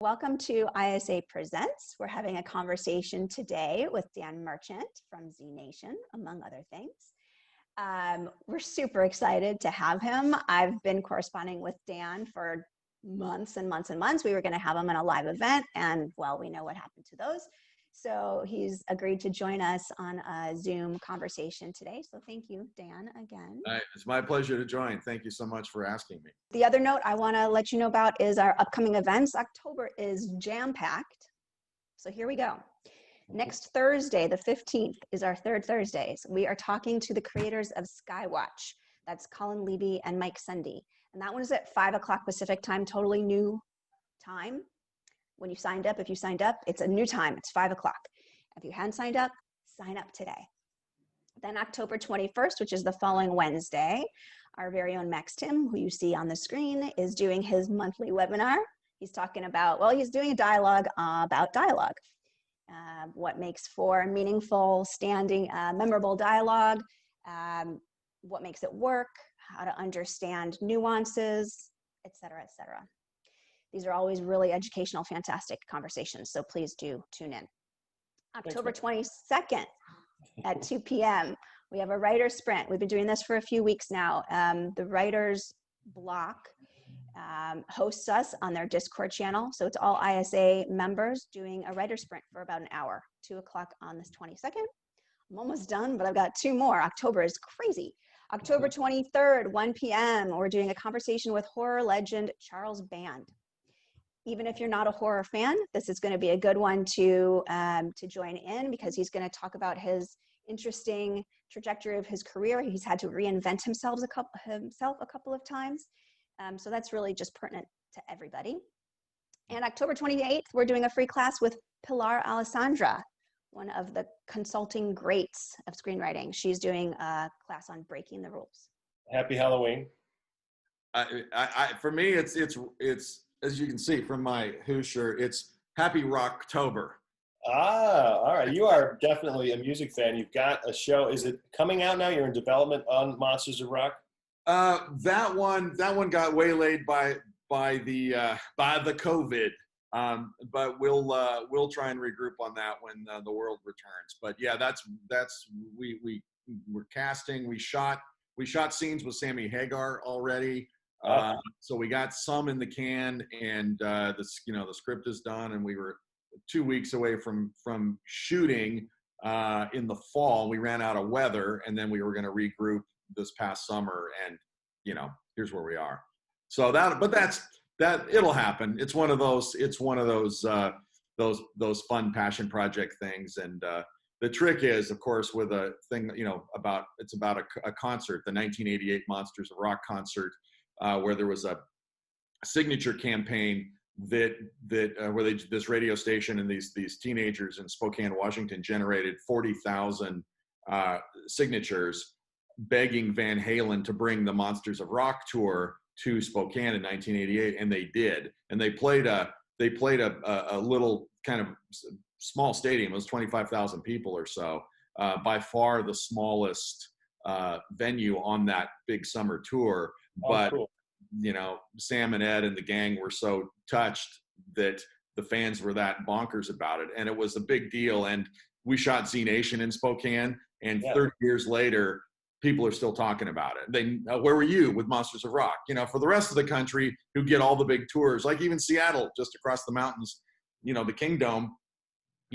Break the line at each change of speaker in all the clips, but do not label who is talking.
Welcome to ISA Presents. We're having a conversation today with Dan Merchant from Z Nation, among other things. We're super excited to have him. I've been corresponding with Dan for months and months and months. We were going to have him in a live event, and well, we know what happened to those. So he's agreed to join us on a Zoom conversation today. So thank you, Dan, again.
It's my pleasure to join. Thank you so much for asking me.
The other note I want to let you know about is our upcoming events. October is jam-packed. So here we go. Next Thursday, the 15th, is our third Thursdays. We are talking to the creators of Skywatch. That's Colin Levy and Mike Sundy. And that one is at 5 o'clock Pacific time, totally new time. When you signed up, if you signed up, it's a new time. It's 5 o'clock. If you hadn't signed up, sign up today. Then October 21st, which is the following Wednesday, our very own Max Tim, who you see on the screen, is doing his monthly webinar. He's talking about, well, he's doing a dialogue about dialogue. What makes for meaningful, standing, memorable dialogue, what makes it work, how to understand nuances, etc., etc. These are always really educational, fantastic conversations, so please do tune in. October 22nd at 2 p.m., we have a writer's sprint. We've been doing this for a few weeks now. The writer's block hosts us on their Discord channel, so it's all ISA members doing a writer's sprint for about an hour, 2 o'clock on this 22nd. I'm almost done, but I've got two more. October is crazy. October 23rd, 1 p.m., we're doing a conversation with horror legend Charles Band. Even if you're not a horror fan, this is going to be a good one to join in, because he's going to talk about his interesting trajectory of his career. He's had to reinvent himself a couple of times. So that's really just pertinent to everybody. And October 28th, we're doing a free class with Pilar Alessandra, one of the consulting greats of screenwriting. She's doing a class on breaking the rules.
Happy Halloween.
For me, it's as you can see from my Who shirt, it's Happy Rocktober.
Ah, all right. You are definitely a music fan. You've got a show. Is it coming out now? You're in development on Monsters of Rock?
That one got waylaid by the COVID. But we'll try and regroup on that when the world returns. But yeah, we're casting. We shot scenes with Sammy Hagar already. So we got some in the can, and the script is done, and we were 2 weeks away from shooting in the fall. We ran out of weather, and then we were going to regroup this past summer, and here's where we are. So that it'll happen. It's one of those fun passion project things, and the trick is, of course, with a thing about a concert, the 1988 Monsters of Rock concert. Where there was a signature campaign where this radio station and these teenagers in Spokane, Washington, generated 40,000 signatures begging Van Halen to bring the Monsters of Rock tour to Spokane in 1988, and they did. And they played a little kind of small stadium. It was 25,000 people or so, by far the smallest venue on that big summer tour. But,
cool.
Sam and Ed and the gang were so touched that the fans were that bonkers about it. And it was a big deal. And we shot Z Nation in Spokane, and 30 years later, people are still talking about it. Where were you with Monsters of Rock? For the rest of the country who get all the big tours, like even Seattle, just across the mountains, the Kingdome,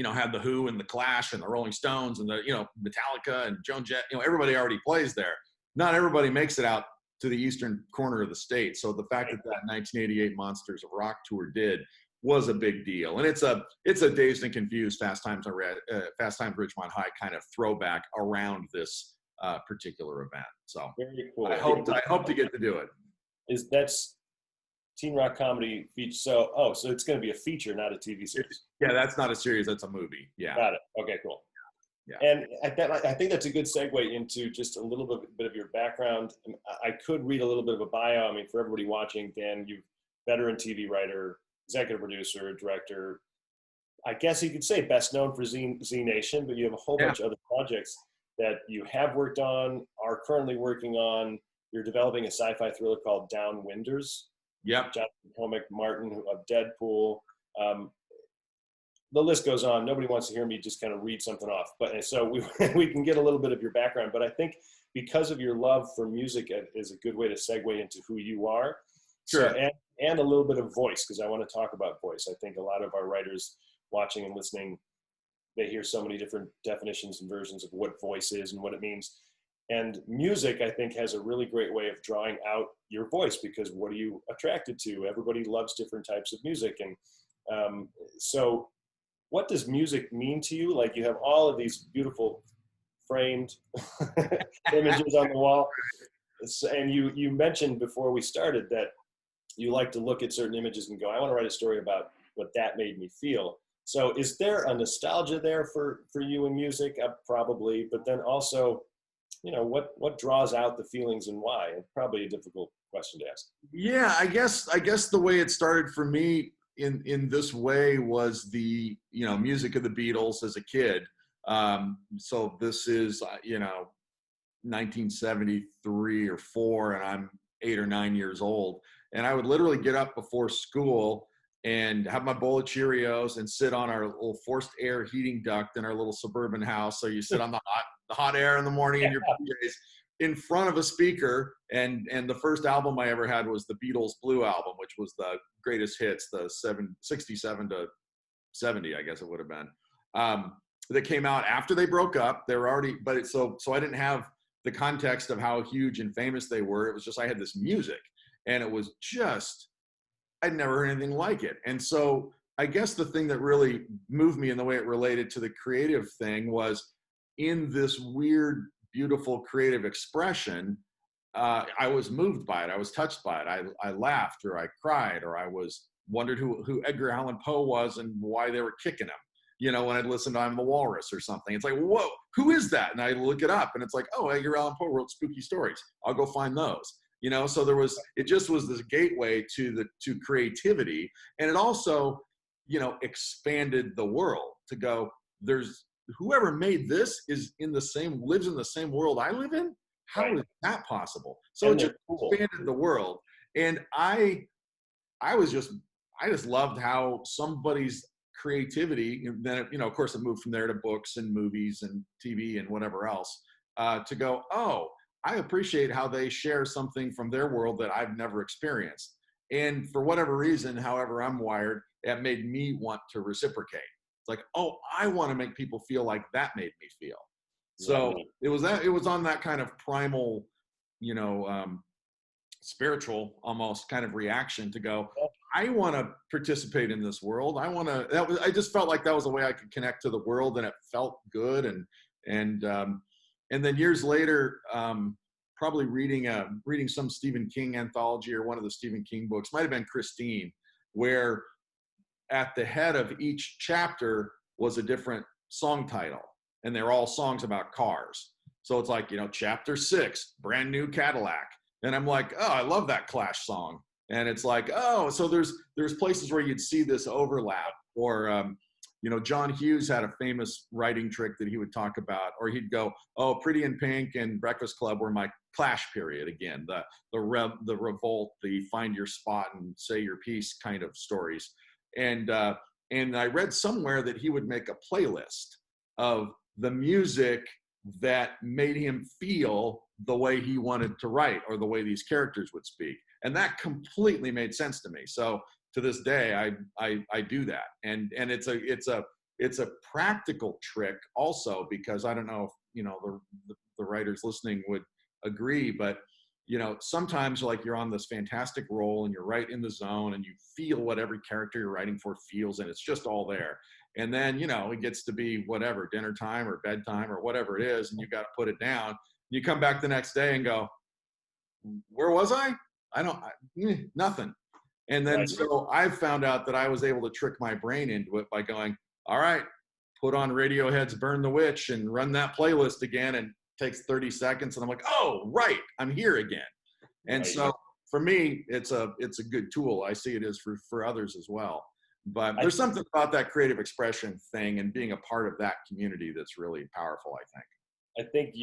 had the Who and the Clash and the Rolling Stones and the, Metallica and Joan Jett, everybody already plays there. Not everybody makes it out to the eastern corner of the state. So the fact that 1988 Monsters of Rock tour did was a big deal. And it's a Dazed and Confused Fast Times at Ridgemont High kind of throwback around this particular event. So
very cool.
I hope to get to do it.
That's Teen Rock Comedy feature. So it's going to be a feature, not a TV series.
Yeah, that's not a series. That's a movie. Yeah.
Got it. Okay, cool. Yeah. And I think that's a good segue into just a little bit of your background. I could read a little bit of a bio. I mean, for everybody watching, Dan, you're veteran TV writer, executive producer, director. I guess you could say best known for Z Nation, but you have a whole bunch of other projects that you have worked on, are currently working on. You're developing a sci-fi thriller called Downwinders.
Yep.
Jonathan Comic Martin of Deadpool. the list goes on. Nobody wants to hear me just kind of read something off, but and so we can get a little bit of your background. But I think because of your love for music is a good way to segue into who you are.
Sure.
So, and a little bit of voice, because I want to talk about voice. I think a lot of our writers watching and listening, they hear so many different definitions and versions of what voice is and what it means. And music, I think, has a really great way of drawing out your voice, because what are you attracted to? Everybody loves different types of music. And so what does music mean to you? Like, you have all of these beautiful framed images on the wall. And you mentioned before we started that you like to look at certain images and go, I want to write a story about what that made me feel. So is there a nostalgia there for you in music? Probably, but then also, you know, what draws out the feelings and why? It's probably a difficult question to ask.
Yeah, I guess the way it started for me in this way was the, you know, music of the Beatles as a kid. So this is, you know, 1973 or 4, and I'm 8 or 9 years old. And I would literally get up before school and have my bowl of Cheerios and sit on our little forced air heating duct in our little suburban house. So you sit on the hot air in the morning in your PJs in front of a speaker. And the first album I ever had was the Beatles Blue album, which was the greatest hits, the 67 to 70, I guess it would have been. That came out after they broke up. They were already, but so I didn't have the context of how huge and famous they were. It was just, I had this music, and it was just, I'd never heard anything like it. And so I guess the thing that really moved me in the way it related to the creative thing was in this weird, beautiful creative expression. I was moved by it. I was touched by it. I laughed, or I cried, or I wondered who Edgar Allan Poe was and why they were kicking him. You know, when I'd listen to I'm the Walrus or something, it's like, whoa, who is that? And I look it up, and it's like, oh, Edgar Allan Poe wrote spooky stories. I'll go find those. You know, so it just was this gateway to creativity. And it also, you know, expanded the world to go, there's whoever made this lives in the same world I live in. How is that possible? So it just expanded the world. And I just loved how somebody's creativity, and then, you know, of course it moved from there to books and movies and TV and whatever else, to go, oh, I appreciate how they share something from their world that I've never experienced. And for whatever reason, however I'm wired, that made me want to reciprocate. It's like, oh, I want to make people feel like that made me feel. So it was on that kind of primal, you know, spiritual almost kind of reaction to go, I want to participate in this world. I just felt like that was a way I could connect to the world, and it felt good. And then years later, probably reading some Stephen King anthology or one of the Stephen King books, might have been Christine, where at the head of each chapter was a different song title, and they're all songs about cars. So it's like, you know, chapter 6, Brand New Cadillac. And I'm like, oh, I love that Clash song. And it's like, oh, so there's places where you'd see this overlap. Or, you know, John Hughes had a famous writing trick that he would talk about, or he'd go, oh, Pretty in Pink and Breakfast Club were my Clash period again, the revolt, the find your spot and say your piece kind of stories. And I read somewhere that he would make a playlist of the music that made him feel the way he wanted to write, or the way these characters would speak. And that completely made sense to me. So to this day, I do that. And it's a practical trick also, because I don't know if, you know, the writers listening would agree, but, you know, sometimes like you're on this fantastic roll and you're right in the zone and you feel what every character you're writing for feels, and it's just all there. And then, you know, it gets to be whatever, dinner time or bedtime or whatever it is, and you got to put it down. You come back the next day and go, where was I? Nothing. And then so I've found out that I was able to trick my brain into it by going, all right, put on Radiohead's Burn the Witch and run that playlist again, and it takes 30 seconds. And I'm like, oh, right, I'm here again. And so for me, it's a good tool. I see it as for others as well. But there's something about that creative expression thing and being a part of that community that's really powerful, I think.
I think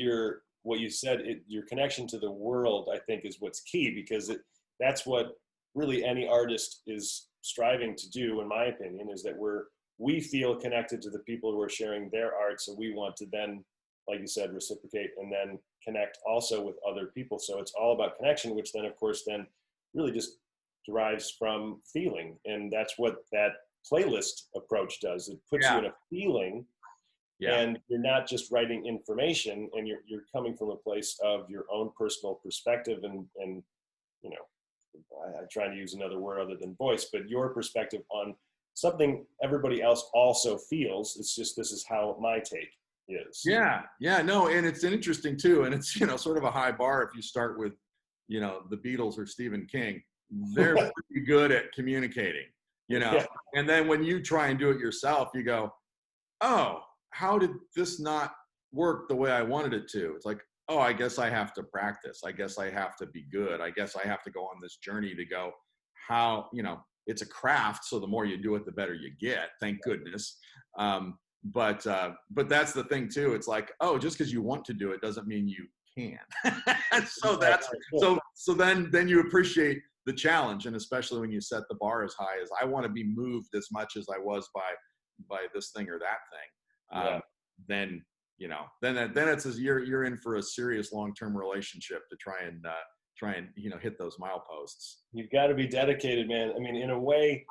what you said, your connection to the world, I think, is what's key, because that's what really any artist is striving to do, in my opinion, is that we're we feel connected to the people who are sharing their art. So we want to then, like you said, reciprocate and then connect also with other people. So it's all about connection, which then, of course, then really just derives from feeling. And that's what that playlist approach does. It puts you in a feeling, and you're not just writing information, and you're coming from a place of your own personal perspective and you know, I try to use another word other than voice, but your perspective on something everybody else also feels. It's just, this is how my take is.
Yeah, no, and it's interesting too, and it's, you know, sort of a high bar if you start with, you know, the Beatles or Stephen King. They're pretty good at communicating, you know, and then when you try and do it yourself, you go, oh, how did this not work the way I wanted it to? It's like, oh, I guess I have to practice. I guess I have to be good. I guess I have to go on this journey to go, how, you know, it's a craft. So the more you do it, the better you get. Thank goodness. But that's the thing too. It's like, oh, just because you want to do it doesn't mean you can. So then you appreciate the challenge. And especially when you set the bar as high as I want to be moved as much as I was by this thing or that thing. Then, you know, then it's you're in for a serious long-term relationship to try and you know, hit those mileposts.
You've got to be dedicated, man. I mean, in a way,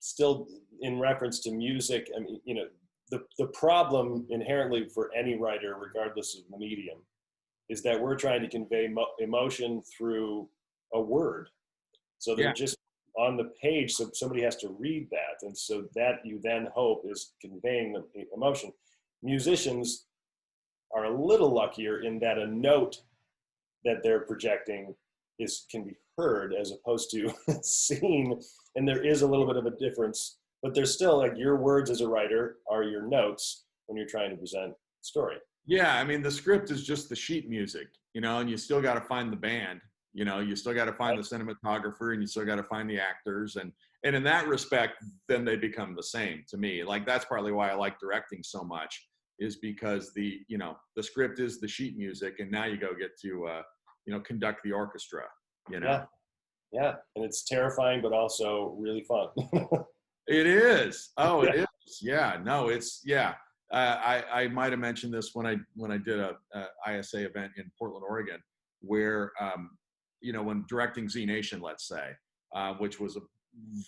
still in reference to music, I mean, you know, the problem inherently for any writer, regardless of the medium, is that we're trying to convey emotion through a word. So they're just on the page, so somebody has to read that, and so that you then hope is conveying the emotion. Musicians are a little luckier in that a note that they're projecting can be heard as opposed to seen, and there is a little bit of a difference, but there's still, like, your words as a writer are your notes when you're trying to present a story.
Yeah, I mean, the script is just the sheet music, you know, and you still got to find the band, you know, you still got to find the cinematographer, and you still got to find the actors, and in that respect, then they become the same to me. Like, that's partly why I like directing so much, is because the script is the sheet music, and now you go get to you know, conduct the orchestra, you know.
Yeah, and it's terrifying but also really fun.
It is. Oh, it is. Yeah, no, it's, I might have mentioned this when I did a ISA event in Portland, Oregon, where you know, when directing Z Nation, let's say, which was a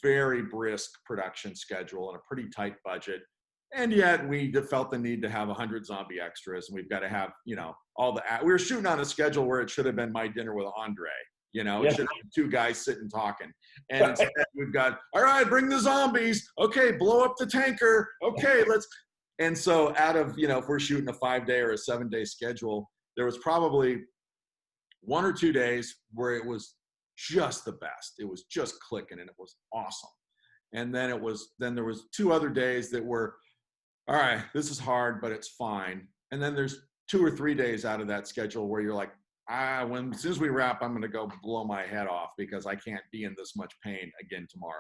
very brisk production schedule and a pretty tight budget. And yet we felt the need to have 100 zombie extras, and we've got to have, you know, we were shooting on a schedule where it should have been My Dinner with Andre, you know, it should have been two guys sitting talking. And instead we've got, all right, bring the zombies. Okay, blow up the tanker. Okay, and so out of, you know, if we're shooting a 5-day or a 7-day schedule, there was probably 1 or 2 days where it was just the best. It was just clicking, and it was awesome. And then there was 2 other days that were, all right, this is hard, but it's fine. And then there's 2 or 3 days out of that schedule where you're like, as soon as we wrap, I'm going to go blow my head off because I can't be in this much pain again tomorrow.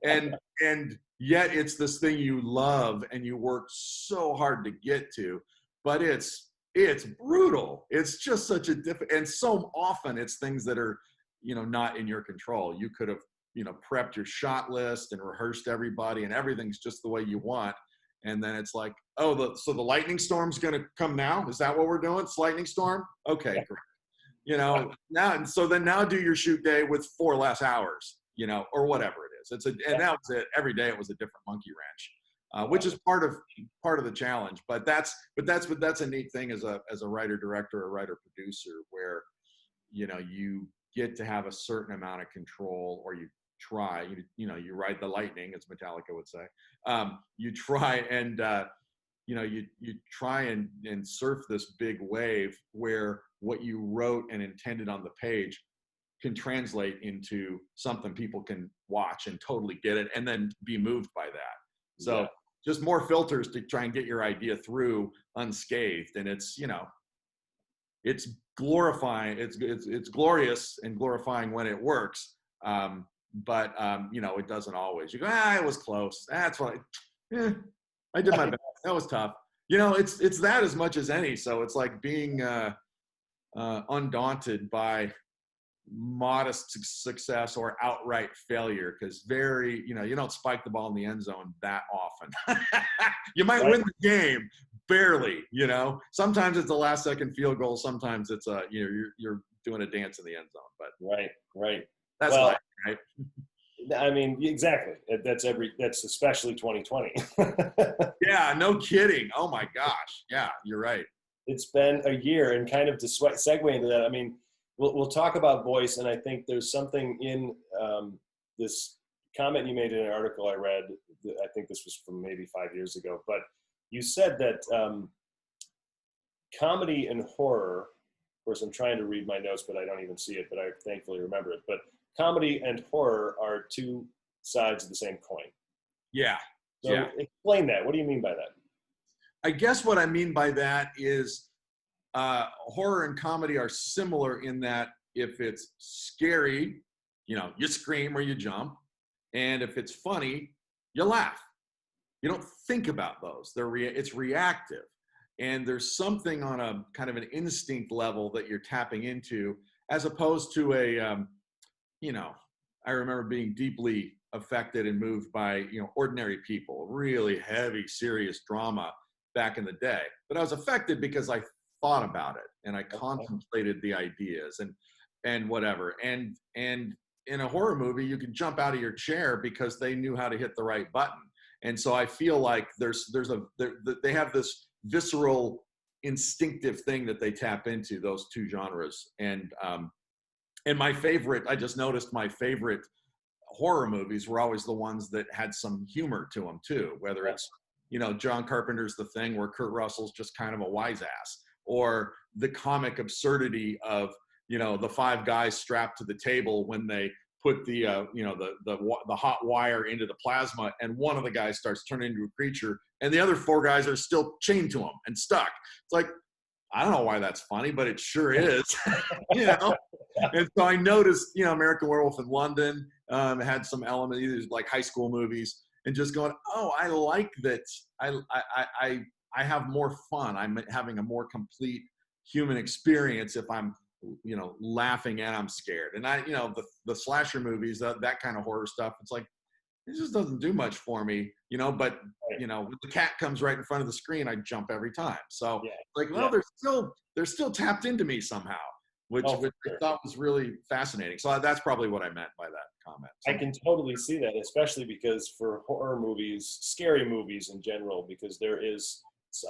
And yet it's this thing you love and you work so hard to get to, but it's brutal. It's just such a and so often it's things that are, you know, not in your control. You could have, you know, prepped your shot list and rehearsed everybody, and everything's just the way you want. And then it's like, oh, so the lightning storm's going to come now? Is that what we're doing? It's lightning storm? Okay, great. You know, now do your shoot day with 4 less hours, you know, or whatever it is. And that was it. Every day it was a different monkey wrench, which is part of the challenge. But that's a neat thing as a writer director or writer producer, where, you know, you get to have a certain amount of control, or you try, you know, you ride the lightning, as Metallica would say. You try and, you know, you try and surf this big wave where what you wrote and intended on the page can translate into something people can watch and totally get it, and then be moved by that. So just more filters to try and get your idea through unscathed. And it's, you know, it's glorifying. It's glorious and glorifying when it works. But you know, it doesn't always. You go, it was close. That's what I did my best. That was tough. You know, it's that as much as any. So it's like being undaunted by modest success or outright failure, because you don't spike the ball in the end zone that often. You might win the game barely, sometimes it's a last second field goal, sometimes it's you're doing a dance in the end zone, but
right
that's life, right?
I mean, exactly. That's especially 2020.
Yeah, no kidding. Oh my gosh. Yeah, you're right.
It's been a year, and kind of to segue into that, I mean, we'll talk about voice, and I think there's something in this comment you made in an article I read. I think this was from maybe 5 years ago, but you said that comedy and horror, of course, I'm trying to read my notes, but I don't even see it, but I thankfully remember it. But comedy and horror are two sides of the same coin.
Yeah.
So explain that. What do you mean by that?
I guess what I mean by that is horror and comedy are similar in that if it's scary, you scream or you jump. And if it's funny, you laugh. You don't think about those. It's reactive. And there's something on a kind of an instinct level that you're tapping into, as opposed to I remember being deeply affected and moved by, ordinary people, really heavy, serious drama back in the day. But I was affected because I thought about it and I contemplated the ideas and whatever. And in a horror movie, you can jump out of your chair because they knew how to hit the right button. And so I feel like they have this visceral, instinctive thing that they tap into, those two genres. And my favorite, I just noticed my favorite horror movies were always the ones that had some humor to them too, whether it's, John Carpenter's The Thing, where Kurt Russell's just kind of a wise ass, or the comic absurdity of, the five guys strapped to the table when they put the hot wire into the plasma, and one of the guys starts turning into a creature, and the other four guys are still chained to him and stuck. It's like, I don't know why that's funny, but it sure is. And so I noticed, American Werewolf in London had some element, either like high school movies, and just going, oh, I like that. I have more fun. I'm having a more complete human experience if I'm, laughing and I'm scared. And the slasher movies, that kind of horror stuff, it's like, it just doesn't do much for me, but when the cat comes right in front of the screen, I jump every time. So they're still tapped into me somehow, which I thought was really fascinating. So that's probably what I meant by that comment.
I can totally see that, especially because for horror movies, scary movies in general, because there is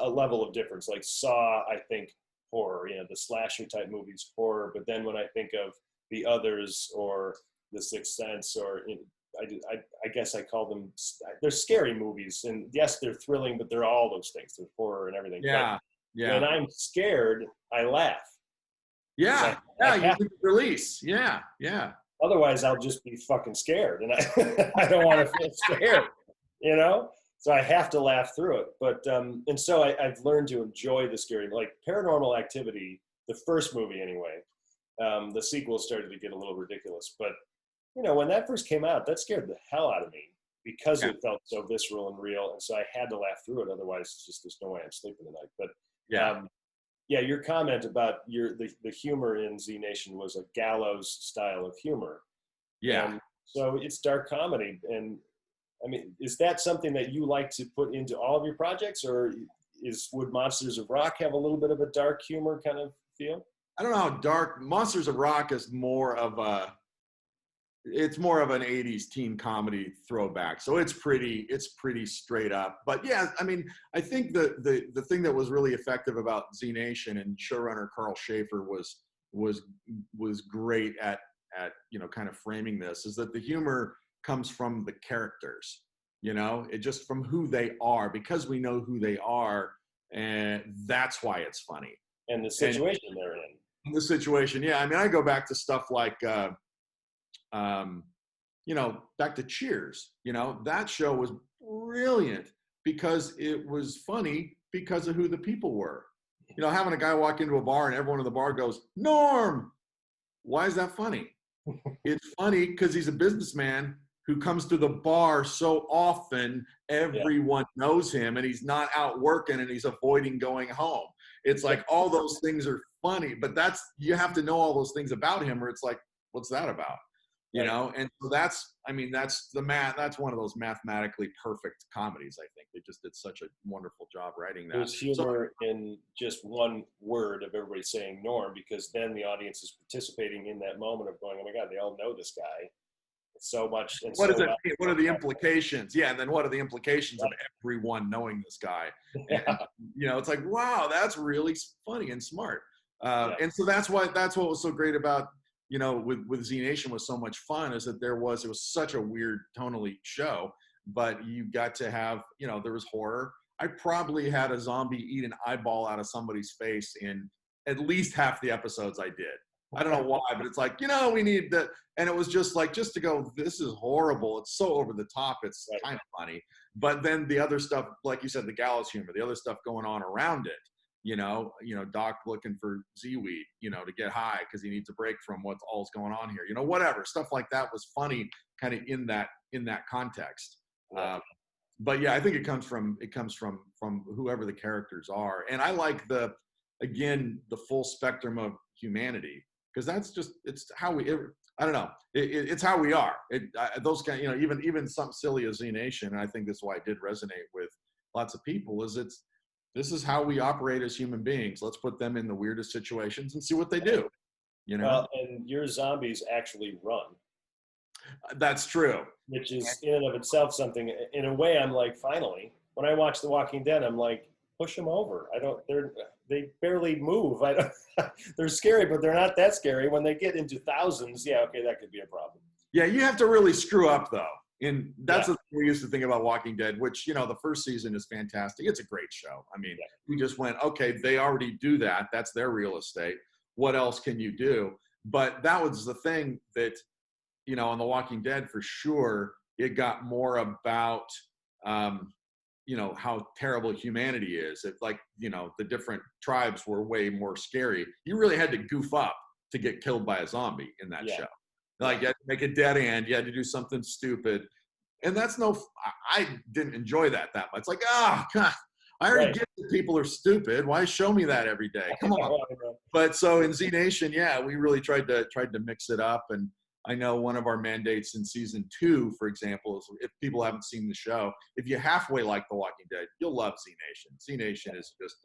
a level of difference. Like Saw, I think horror, the slasher type movies, horror. But then when I think of The Others or The Sixth Sense, or I guess I call them, they're scary movies. And yes, they're thrilling, but they're all those things. They're horror and everything.
Yeah.
But when I'm scared, I laugh.
Yeah. You can release. Yeah.
Otherwise, I'll just be fucking scared. And I don't want to feel scared, So I have to laugh through it. But, and so I've learned to enjoy the scary, like Paranormal Activity, the first movie anyway. The sequel started to get a little ridiculous. But, when that first came out, that scared the hell out of me because it felt so visceral and real. And so I had to laugh through it. Otherwise, there's no way I'm sleeping tonight. But your comment about the humor in Z Nation was a gallows style of humor.
Yeah.
And so it's dark comedy. And I mean, is that something that you like to put into all of your projects, or would Monsters of Rock have a little bit of a dark humor kind of feel?
I don't know how dark. Monsters of Rock is more of an 80s teen comedy throwback. So it's pretty straight up. But yeah, I mean, I think the thing that was really effective about Z Nation and showrunner Carl Schaefer was great at kind of framing this, is that the humor comes from the characters, it just from who they are, because we know who they are, and that's why it's funny.
And the situation they're in.
The situation, yeah. I mean, I go back to stuff like, back to Cheers. That show was brilliant because it was funny because of who the people were. Having a guy walk into a bar and everyone in the bar goes, "Norm." Why is that funny? It's funny because he's a businessman who comes to the bar so often, everyone knows him, and he's not out working and he's avoiding going home. It's like all those things are funny, but you have to know all those things about him, or it's like, what's that about? You know, and so that's that's one of those mathematically perfect comedies. I think they just did such a wonderful job writing that.
There's humor in just one word of everybody saying Norm, because then the audience is participating in that moment of going, oh my God, they all know this guy so much. And
what are the implications? Yeah, and then what are the implications of everyone knowing this guy? And, you know, it's like, wow, that's really funny and smart. And so that's what was so great about, you know, with Z Nation was so much fun, is that it was such a weird tonally show, but you got to have, you know, there was horror. I probably had a zombie eat an eyeball out of somebody's face in at least half the episodes I did. I don't know why, but it's like, you know, we need that. And it was just like, just to go, this is horrible. It's so over the top. It's kind of funny. But then the other stuff, like you said, the gallows humor, the other stuff going on around it, you know, Doc looking for Z-weed, you know, to get high because he needs a break from what's all's going on here, you know, whatever stuff like that was funny kind of in that context. But yeah, I think it comes from whoever the characters are. And I like the full spectrum of humanity, because that's just, it's how I don't know. It's how we are. Those kind, you know, even something silly as Z Nation, and I think that's why it did resonate with lots of people, is this is how we operate as human beings. Let's put them in the weirdest situations and see what they do. You know?
Well, and your zombies actually run.
That's true.
Which is in and of itself something. In a way, I'm like, finally, when I watch The Walking Dead, I'm like, push them over. They barely move. They're scary, but they're not that scary. When they get into thousands, yeah, okay, that could be a problem.
Yeah, you have to really screw up though. And that's what we used to think about Walking Dead, which, you know, the first season is fantastic. It's a great show. I mean, we just went, okay, they already do that. That's their real estate. What else can you do? But that was the thing that, you know, on The Walking Dead, for sure, it got more about, you know, how terrible humanity is. It, like, you know, the different tribes were way more scary. You really had to goof up to get killed by a zombie in that show. Like, you had to make a dead end. You had to do something stupid. And that's I didn't enjoy that much. It's like, God, I already get that people are stupid. Why show me that every day? Come on. But so in Z Nation, we really tried to mix it up. And I know one of our mandates in season 2, for example, is if people haven't seen the show, if you halfway like The Walking Dead, you'll love Z Nation. Z Nation is just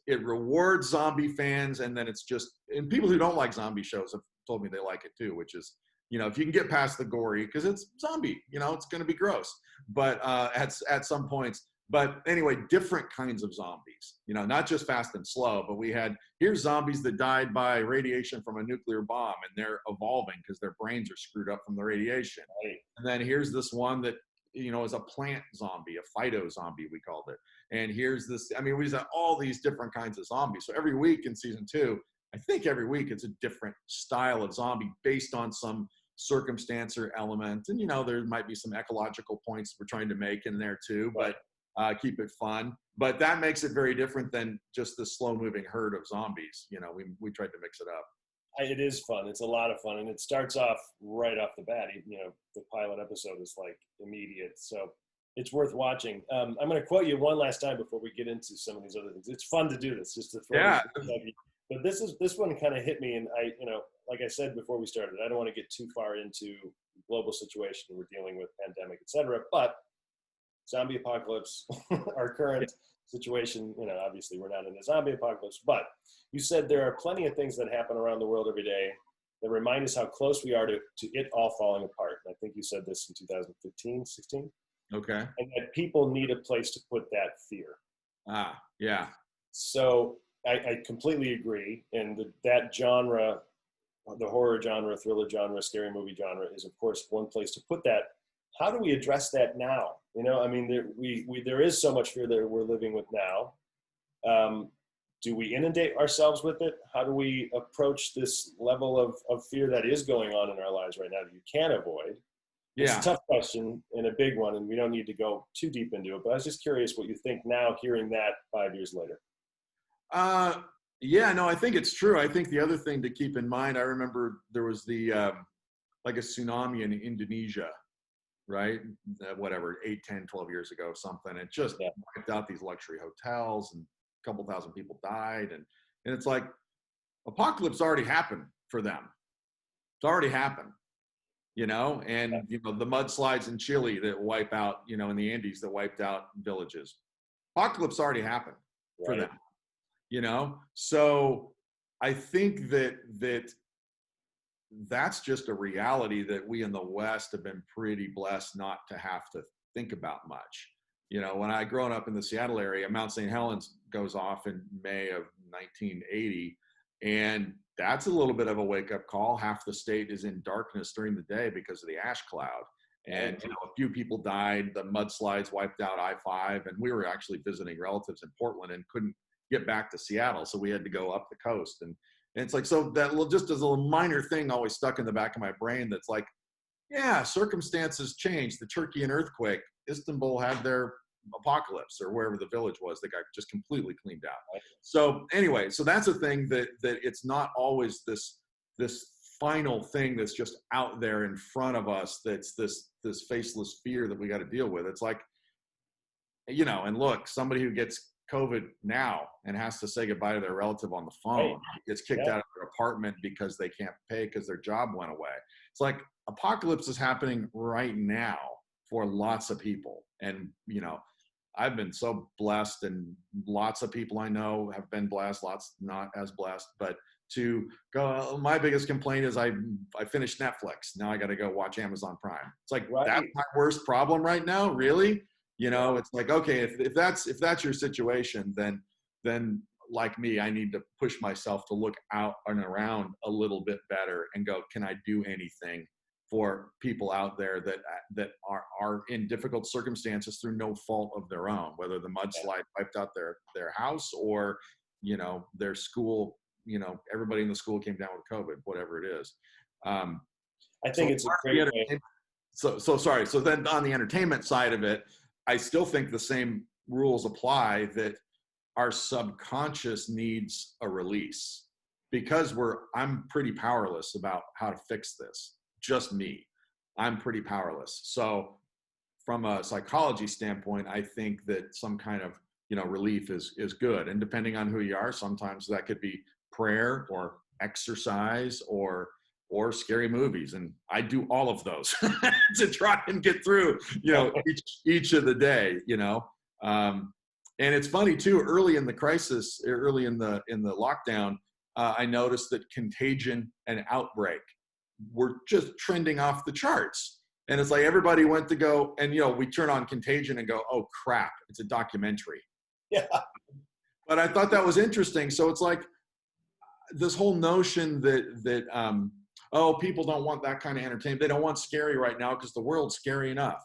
it rewards zombie fans, and then and people who don't like zombie shows have told me they like it too, which is, you know, if you can get past the gory, because it's zombie, you know, it's going to be gross, but at some points. But anyway, different kinds of zombies, you know, not just fast and slow, but here's zombies that died by radiation from a nuclear bomb, and they're evolving because their brains are screwed up from the radiation. Right. And then here's this one that, you know, is a plant zombie, a phyto zombie, we called it. And here's this, I mean, we just have all these different kinds of zombies. So every week in season 2, I think every week it's a different style of zombie based on some circumstance or element. And, you know, there might be some ecological points we're trying to make in there too, but keep it fun. But that makes it very different than just the slow moving herd of zombies. You know, we tried to mix it up.
It is fun. It's a lot of fun. And it starts off right off the bat. You know, the pilot episode is like immediate. So it's worth watching. I'm going to quote you one last time before we get into some of these other things. It's fun to do this, just to throw but this one kind of hit me. And I, you know, like I said before we started, I don't want to get too far into global situation we're dealing with, pandemic, etc. But zombie apocalypse, our current situation, you know, obviously we're not in a zombie apocalypse, but you said there are plenty of things that happen around the world every day that remind us how close we are to it all falling apart. And I think you said this in 2015, 16.
Okay.
And that people need a place to put that fear.
Yeah.
So I completely agree. And that genre, the horror genre, thriller genre, scary movie genre is, of course, one place to put that. How do we address that now? You know, I mean, there is so much fear that we're living with now. Do we inundate ourselves with it? How do we approach this level of fear that is going on in our lives right now that you can't avoid? It's a tough question and a big one, and we don't need to go too deep into it, but I was just curious what you think now, hearing that 5 years later.
Yeah, no, I think it's true. I think the other thing to keep in mind, I remember there was like a tsunami in Indonesia, right? Whatever, 8, 10, 12 years ago, something. It just wiped out these luxury hotels, and a couple thousand people died. And it's like, apocalypse already happened for them. It's already happened, you know, and, you know, the mudslides in Chile that wipe out, you know, in the Andes that wiped out villages. Apocalypse already happened for them, you know? So I think that's just a reality that we in the West have been pretty blessed not to have to think about much. You know, when I growing up in the Seattle area, Mount St. Helens goes off in May of 1980, and that's a little bit of a wake-up call. Half the state is in darkness during the day because of the ash cloud. And, you know, a few people died. The mudslides wiped out I-5, and we were actually visiting relatives in Portland and couldn't get back to Seattle, so we had to go up the coast. And it's like, so that just as a little minor thing always stuck in the back of my brain that's like, yeah, circumstances changed. The Turkey earthquake, Istanbul had their apocalypse, or wherever the village was, they got just completely cleaned out. So anyway, so that's a thing that it's not always this final thing that's just out there in front of us, that's this faceless fear that we got to deal with. It's like, you know, and look, somebody who gets COVID now and has to say goodbye to their relative on the phone, gets kicked out of their apartment because they can't pay because their job went away. It's like apocalypse is happening right now for lots of people. And, you know, I've been so blessed, and lots of people I know have been blessed, lots not as blessed, but to go, my biggest complaint is I finished Netflix. Now I got to go watch Amazon Prime. It's like, that's my worst problem right now. Really? You know, it's like, okay, if that's your situation, then like me, I need to push myself to look out and around a little bit better and go, can I do anything for people out there that are in difficult circumstances through no fault of their own, whether the mudslide wiped out their house, or, you know, their school, you know, everybody in the school came down with COVID, whatever it is. I
think it's a great way.
So sorry. So then on the entertainment side of it, I still think the same rules apply, that our subconscious needs a release, because I'm pretty powerless about how to fix this. Just me. I'm pretty powerless. So from a psychology standpoint, I think that some kind of, you know, relief is good. And depending on who you are, sometimes that could be prayer or exercise or scary movies. And I do all of those to try and get through, you know, each of the day, you know. And it's funny too, early in the crisis, early in the lockdown, I noticed that Contagion and Outbreak were just trending off the charts. And it's like everybody went to go, and, you know, we turn on Contagion and go, oh crap, it's a documentary.
Yeah.
But I thought that was interesting. So it's like this whole notion that oh, people don't want that kind of entertainment. They don't want scary right now because the world's scary enough.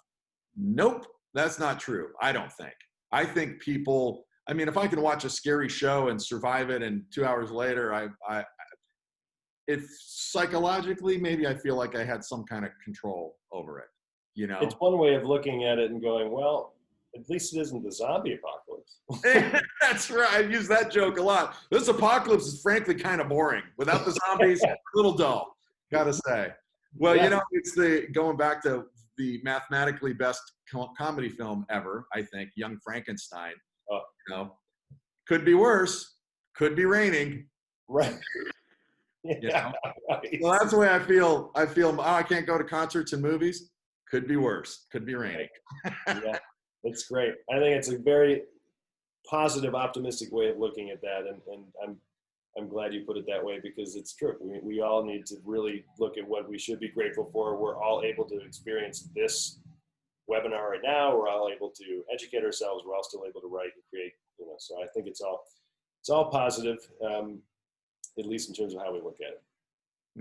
Nope, that's not true. I don't think. I think people, I mean, if I can watch a scary show and survive it, and 2 hours later, if psychologically, maybe I feel like I had some kind of control over it, you know?
It's one way of looking at it and going, well, at least it isn't the zombie apocalypse.
That's right. I've used that joke a lot. This apocalypse is frankly kind of boring. Without the zombies, a little dull, gotta say. Well, you know, it's going back to the mathematically best comedy film ever, I think, Young Frankenstein. You know, could be worse, could be raining.
Right.
You know? Well, that's the way I feel. I can't go to concerts and movies. Could be worse. Could be raining.
Yeah, that's great. I think it's a very positive, optimistic way of looking at that, and I'm glad you put it that way, because it's true. We all need to really look at what we should be grateful for. We're all able to experience this webinar right now. We're all able to educate ourselves. We're all still able to write and create. You know, so I think it's all positive. At least in terms of how we look at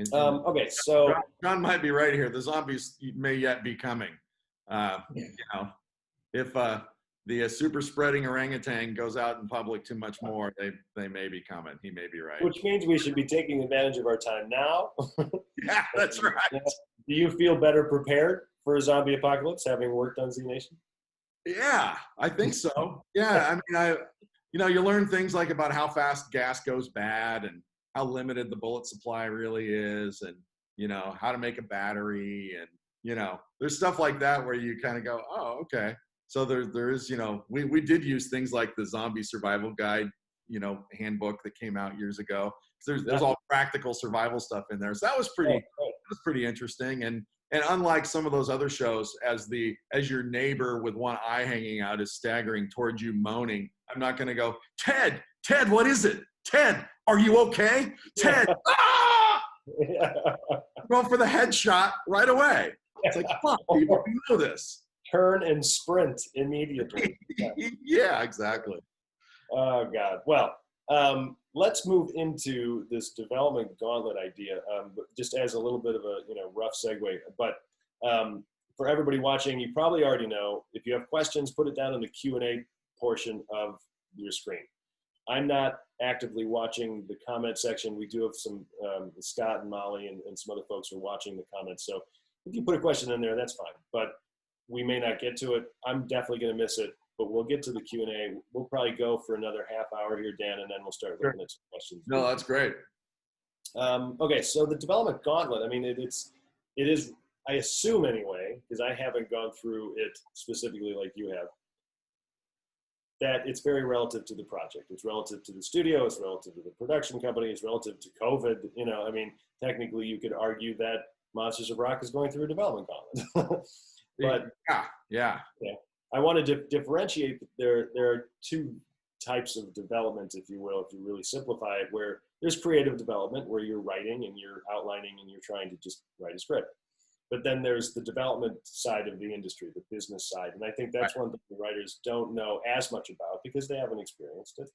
it. Okay, so
John might be right here. The zombies may yet be coming. You know, if the super spreading orangutan goes out in public too much more, they may be coming. He may be right.
Which means we should be taking advantage of our time now.
Yeah, that's right.
Do you feel better prepared for a zombie apocalypse, having worked on Z Nation?
Yeah, I think so. Yeah, I mean, you know, you learn things like about how fast gas goes bad, and how limited the bullet supply really is, and, you know, how to make a battery, and, you know, there's stuff like that where you kind of go, oh, okay. So there is, you know, we did use things like the Zombie Survival Guide, you know, handbook that came out years ago. There's all practical survival stuff in there. So that was pretty was pretty interesting. And unlike some of those other shows, as your neighbor with one eye hanging out is staggering towards you moaning, I'm not going to go, Ted, what is it? Ted, are you okay? Ted, ah! Go for the headshot right away. It's like, come on, people, you know this.
Turn and sprint immediately.
Yeah, exactly.
Oh, God. Well, let's move into this development gauntlet idea, just as a little bit of a rough segue. But for everybody watching, you probably already know, if you have questions, put it down in the Q&A portion of your screen. I'm not actively watching the comment section. We do have some, Scott and Molly and some other folks are watching the comments. So if you put a question in there, that's fine. But we may not get to it. I'm definitely going to miss it. But we'll get to the Q&A. We'll probably go for another half hour here, Dan, and then we'll start looking at some questions.
No, that's great.
Okay, so the development gauntlet, I mean, it is, I assume anyway, because I haven't gone through it specifically like you have, that it's very relative to the project. It's relative to the studio. It's relative to the production company. It's relative to COVID. I mean, technically you could argue that Monsters of Rock is going through a development gauntlet. But
yeah.
I wanted to differentiate. There are two types of development, if you will, if you really simplify it, where there's creative development, where you're writing and you're outlining and you're trying to just write a script. But then there's the development side of the industry, the business side. And I think that's one thing the writers don't know as much about because they haven't experienced it.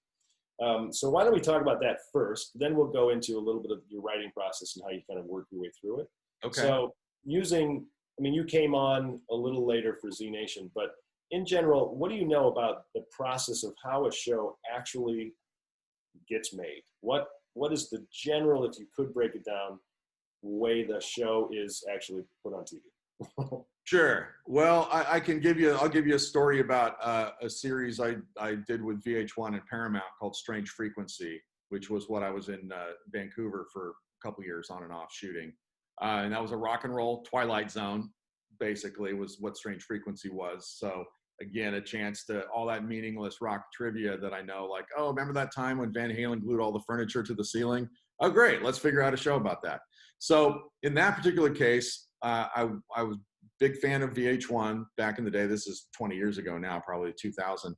So why don't we talk about that first? Then we'll go into a little bit of your writing process and how you kind of work your way through it.
Okay.
So you came on a little later for Z Nation, but in general, what do you know about the process of how a show actually gets made? What is the general, if you could break it down, way the show is actually put on TV?
Sure. Well, I'll give you a story about a series I did with VH1 and Paramount called Strange Frequency, which was what I was in Vancouver for a couple years on and off shooting. And that was a rock and roll Twilight Zone, basically, was what Strange Frequency was. So again, a chance to all that meaningless rock trivia that I know, like, oh, remember that time when Van Halen glued all the furniture to the ceiling? Oh, great. Let's figure out a show about that. So in that particular case, I was a big fan of VH1 back in the day. This is 20 years ago now, probably 2000.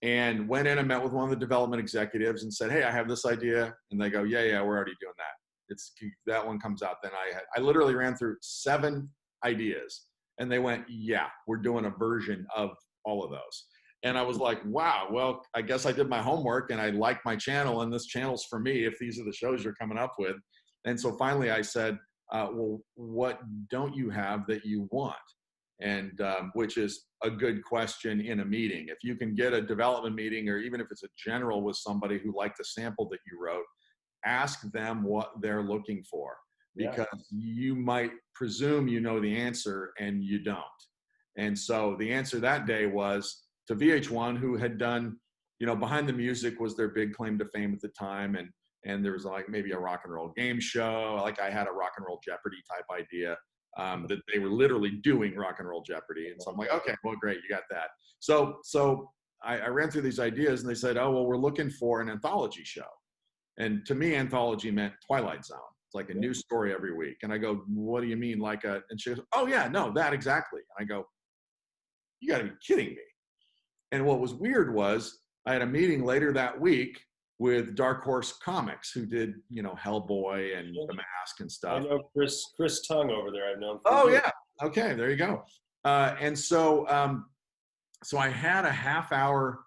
And went in and met with one of the development executives and said, hey, I have this idea. And they go, yeah, we're already doing that. That one comes out. Then I literally ran through 7 ideas. And they went, yeah, we're doing a version of all of those. And I was like, wow, well, I guess I did my homework and I like my channel and this channel's for me if these are the shows you're coming up with. And so finally I said, well, what don't you have that you want? And which is a good question in a meeting. If you can get a development meeting, or even if it's a general with somebody who liked the sample that you wrote, ask them what they're looking for. Because you might presume you know the answer and you don't. And so the answer that day was to VH1, who had done, Behind the Music was their big claim to fame at the time. And there was like maybe a rock and roll game show. Like I had a rock and roll Jeopardy type idea that they were literally doing rock and roll Jeopardy. And so I'm like, okay, well, great, you got that. So I ran through these ideas and they said, oh, well, we're looking for an anthology show. And to me, anthology meant Twilight Zone. Like a new story every week. And I go, what do you mean? And she goes, oh yeah, no, that exactly. And I go, you gotta be kidding me. And what was weird was I had a meeting later that week with Dark Horse Comics, who did, Hellboy and The Mask and stuff.
I know Chris Tung over there. I've known.
Oh yeah. Okay. There you go. And so I had a half-hour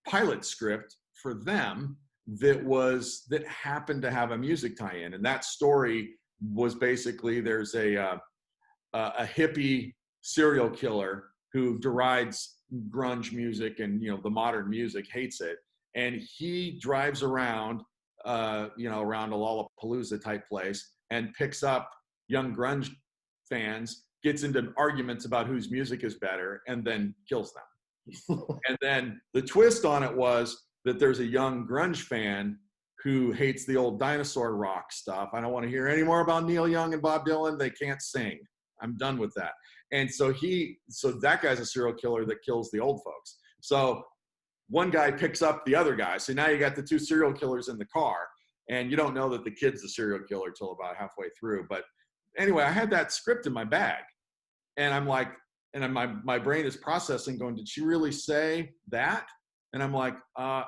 pilot script for them that happened to have a music tie-in, and that story was basically there's a hippie serial killer who derides grunge music and the modern music, hates it, and he drives around around a Lollapalooza type place and picks up young grunge fans, gets into arguments about whose music is better, and then kills them. And then the twist on it was that there's a young grunge fan who hates the old dinosaur rock stuff. I don't want to hear any more about Neil Young and Bob Dylan. They can't sing. I'm done with that. And so that guy's a serial killer that kills the old folks. So one guy picks up the other guy. So now you got the 2 serial killers in the car, and you don't know that the kid's the serial killer till about halfway through. But anyway, I had that script in my bag, and I'm like, and my brain is processing, going, did she really say that? And I'm like,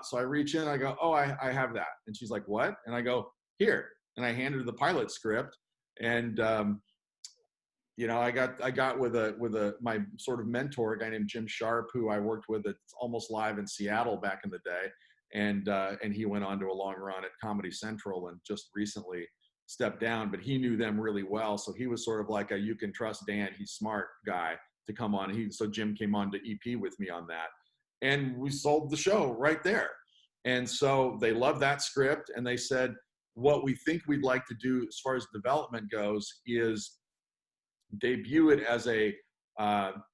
so I reach in, I go, oh, I have that. And she's like, what? And I go, here. And I handed her the pilot script. And, you know, I got with my sort of mentor, a guy named Jim Sharp, who I worked with at Almost Live in Seattle back in the day. And he went on to a long run at Comedy Central and just recently stepped down, but he knew them really well. So he was sort of like a, you can trust Dan, he's smart guy to come on. So Jim came on to EP with me on that. And we sold the show right there. And so they loved that script. And they said, what we think we'd like to do as far as development goes is debut it as a,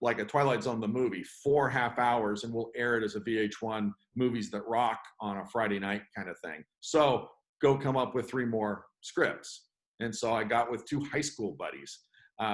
like a Twilight Zone, the movie, 4 half hours, and we'll air it as a VH1 Movies That Rock on a Friday night kind of thing. So go come up with 3 more scripts. And so I got with 2 high school buddies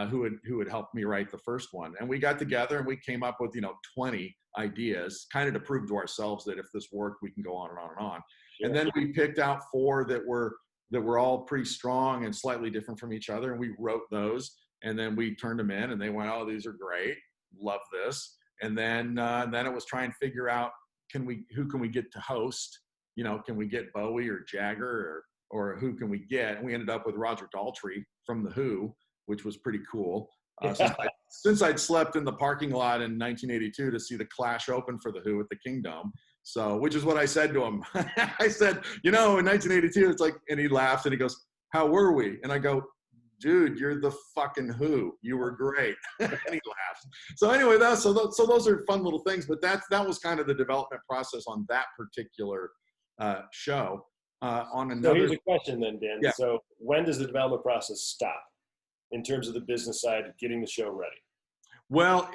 who had helped me write the first one. And we got together and we came up with, 20 ideas, kind of to prove to ourselves that if this worked, we can go on and on and on. Yeah. And then we picked out 4 that were all pretty strong and slightly different from each other. And we wrote those, and then we turned them in, and they went, oh, these are great. Love this. And then it was trying to figure out, who can we get to host? Can we get Bowie or Jagger or who can we get? And we ended up with Roger Daltrey from The Who, which was pretty cool. Since I'd slept in the parking lot in 1982 to see the Clash open for The Who at the Kingdom. So, which is what I said to him. I said, in 1982, it's like, and he laughs and he goes, how were we? And I go, dude, you're the fucking Who. You were great. And he laughs. So anyway, so those are fun little things, but that was kind of the development process on that particular show. On another.
So here's a question then, Dan.
Yeah.
So when does the development process stop in terms of the business side of getting the show ready?
Well,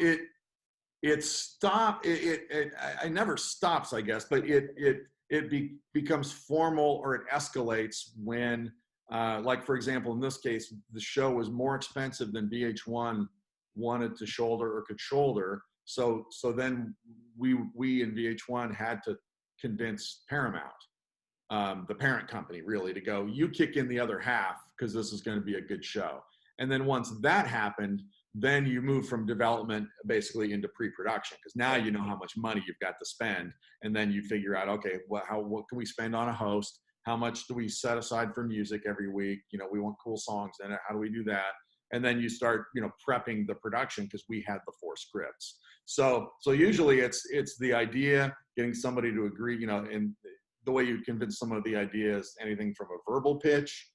it stopped. I never stops, I guess, but it becomes formal, or it escalates when, like for example, in this case, the show was more expensive than VH1 wanted to shoulder or could shoulder. So then we in VH1 had to convince Paramount, the parent company, really, to go, you kick in the other half because this is going to be a good show. And then once that happened, then you move from development basically into pre-production, because now you know how much money you've got to spend. And then you figure out, okay, what can we spend on a host? How much do we set aside for music every week? We want cool songs in it. How do we do that? And then you start, prepping the production, because we had the 4 scripts. So usually it's the idea, getting somebody to agree, and the way you convince someone of the idea is anything from a verbal pitch.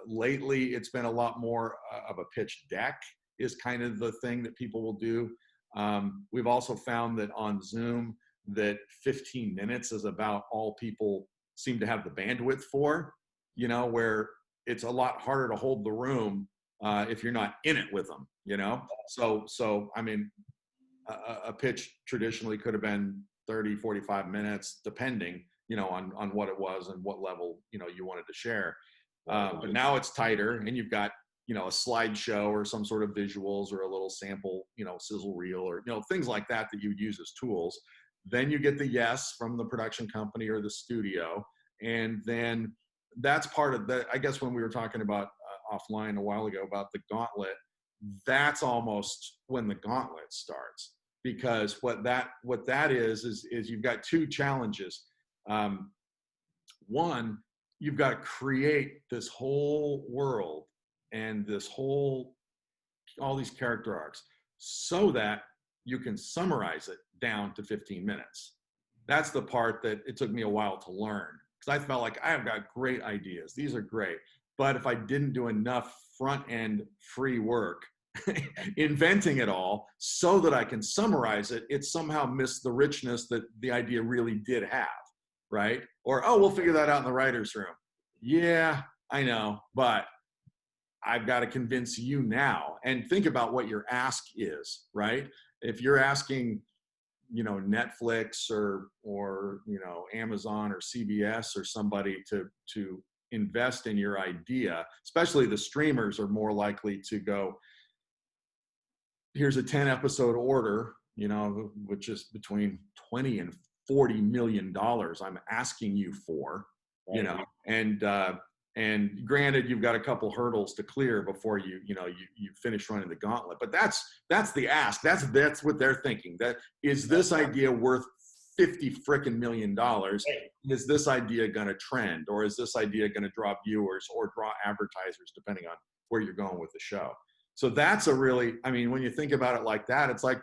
Lately, it's been a lot more of a pitch deck is kind of the thing that people will do. We've also found that on Zoom, that 15 minutes is about all people seem to have the bandwidth for, where it's a lot harder to hold the room if you're not in it with them, So, I mean, a pitch traditionally could have been 30, 45 minutes, depending, on what it was and what level, you wanted to share. But now it's tighter, and you've got, a slideshow or some sort of visuals or a little sample, sizzle reel or, things like that you would use as tools. Then you get the yes from the production company or the studio. And then that's part of the, I guess when we were talking about offline a while ago about the gauntlet, that's almost when the gauntlet starts, because what that is you've got 2 challenges. One, you've got to create this whole world and all these character arcs so that you can summarize it down to 15 minutes. That's the part that it took me a while to learn, because I felt like I've got great ideas. These are great. But if I didn't do enough front end free work inventing it all so that I can summarize it, it somehow missed the richness that the idea really did have, right? Or, oh, we'll figure that out in the writer's room. Yeah, I know, but I've got to convince you now. And think about what your ask is, right? If you're asking, Netflix or Amazon or CBS or somebody to invest in your idea, especially the streamers are more likely to go, here's a 10 episode order, which is between 20 and $40 million I'm asking you for, and And granted, you've got a couple hurdles to clear before you finish running the gauntlet. But that's the ask. That's what they're thinking. That is this idea worth $50 million? Is this idea going to trend, or is this idea going to draw viewers or draw advertisers, depending on where you're going with the show? So that's a really, I mean, when you think about it like that, it's like,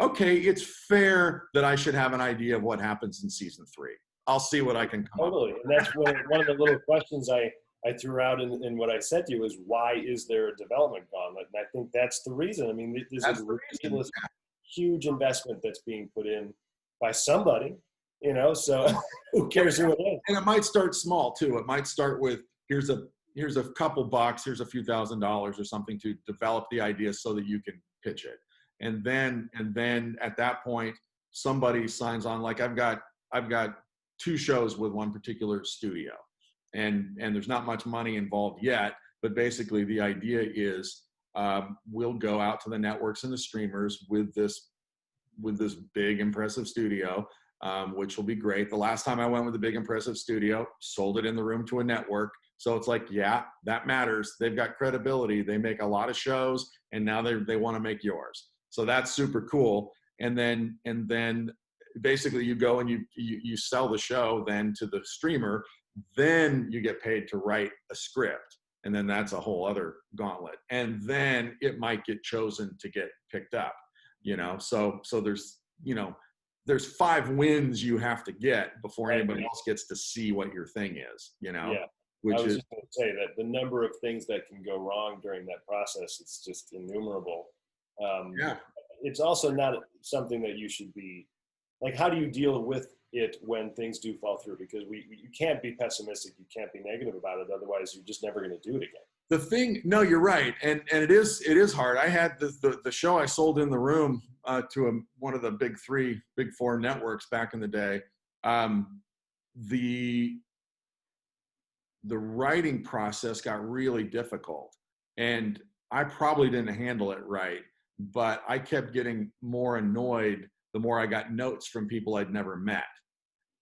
okay, it's fair that I should have an idea of what happens in season 3. I'll see what I can come up with.
And that's one of the little questions I threw out in what I said to you is, why is there a development gauntlet? And I think that's the reason. I mean, this is a ridiculous, huge investment that's being put in by somebody, so who cares who it is?
And it might start small too. It might start with, here's a couple bucks, here's a few $1,000s or something to develop the idea so that you can pitch it. And then at that point, somebody signs on. Like I've got 2 shows with one particular studio, and there's not much money involved yet, but basically the idea is we'll go out to the networks and the streamers with this big impressive studio, which will be great. The last time I went with a big impressive studio, sold it in the room to a network. So it's like, yeah, that matters. They've got credibility. They make a lot of shows, and now they want to make yours. So that's super cool. And then basically you go and you sell the show then to the streamer. Then you get paid to write a script, and then that's a whole other gauntlet. And then it might get chosen to get picked up. So there's 5 wins you have to get before anybody else gets to see what your thing is.
Yeah. I was just going to say that the number of things that can go wrong during that process, it's just innumerable. It's also not something that you should be like, how do you deal with it when things do fall through? Because you can't be pessimistic. You can't be negative about it. Otherwise, you're just never going to do it again.
No, you're right. And it is hard. I had the show I sold in the room to one of the big 4 networks back in the day. The writing process got really difficult, and I probably didn't handle it right, but I kept getting more annoyed the more I got notes from people I'd never met.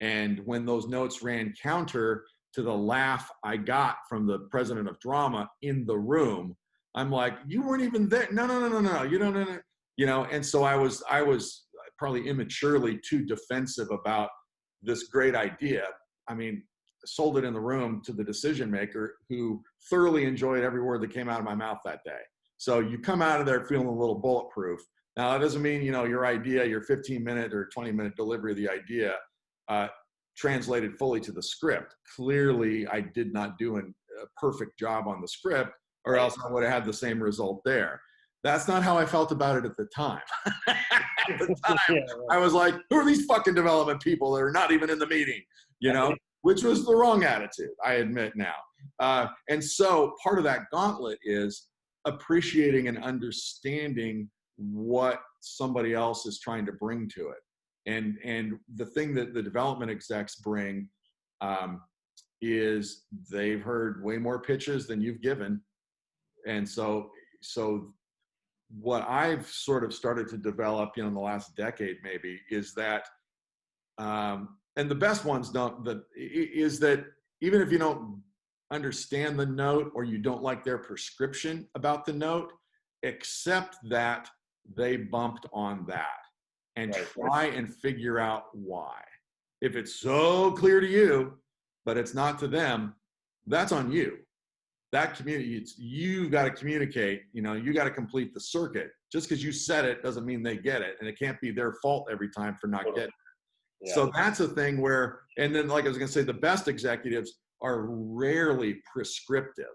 And when those notes ran counter to the laugh I got from the president of drama in the room, I'm like, you weren't even there. No, you don't know. And so I was probably immaturely too defensive about this great idea. I mean, sold it in the room to the decision maker, who thoroughly enjoyed every word that came out of my mouth that day. So you come out of there feeling a little bulletproof. Now, that doesn't mean, your idea, your 15-minute or 20-minute delivery of the idea translated fully to the script. Clearly, I did not do a perfect job on the script, or else I would have had the same result there. That's not how I felt about it at the time. At the time, I was like, who are these fucking development people that are not even in the meeting? Which was the wrong attitude, I admit now. And so part of that gauntlet is appreciating and understanding what somebody else is trying to bring to it. And the thing that the development execs bring is they've heard way more pitches than you've given. And so what I've sort of started to develop, in the last decade maybe, is that, and the best ones is that even if you don't understand the note or you don't like their prescription about the note, accept that they bumped on that and try and figure out why. If it's so clear to you, but it's not to them, that's on you. That community, you got to communicate, you got to complete the circuit. Just because you said it doesn't mean they get it. And it can't be their fault every time for not getting it. Yeah. So that's a thing where, and then like I was going to say, the best executives are rarely prescriptive.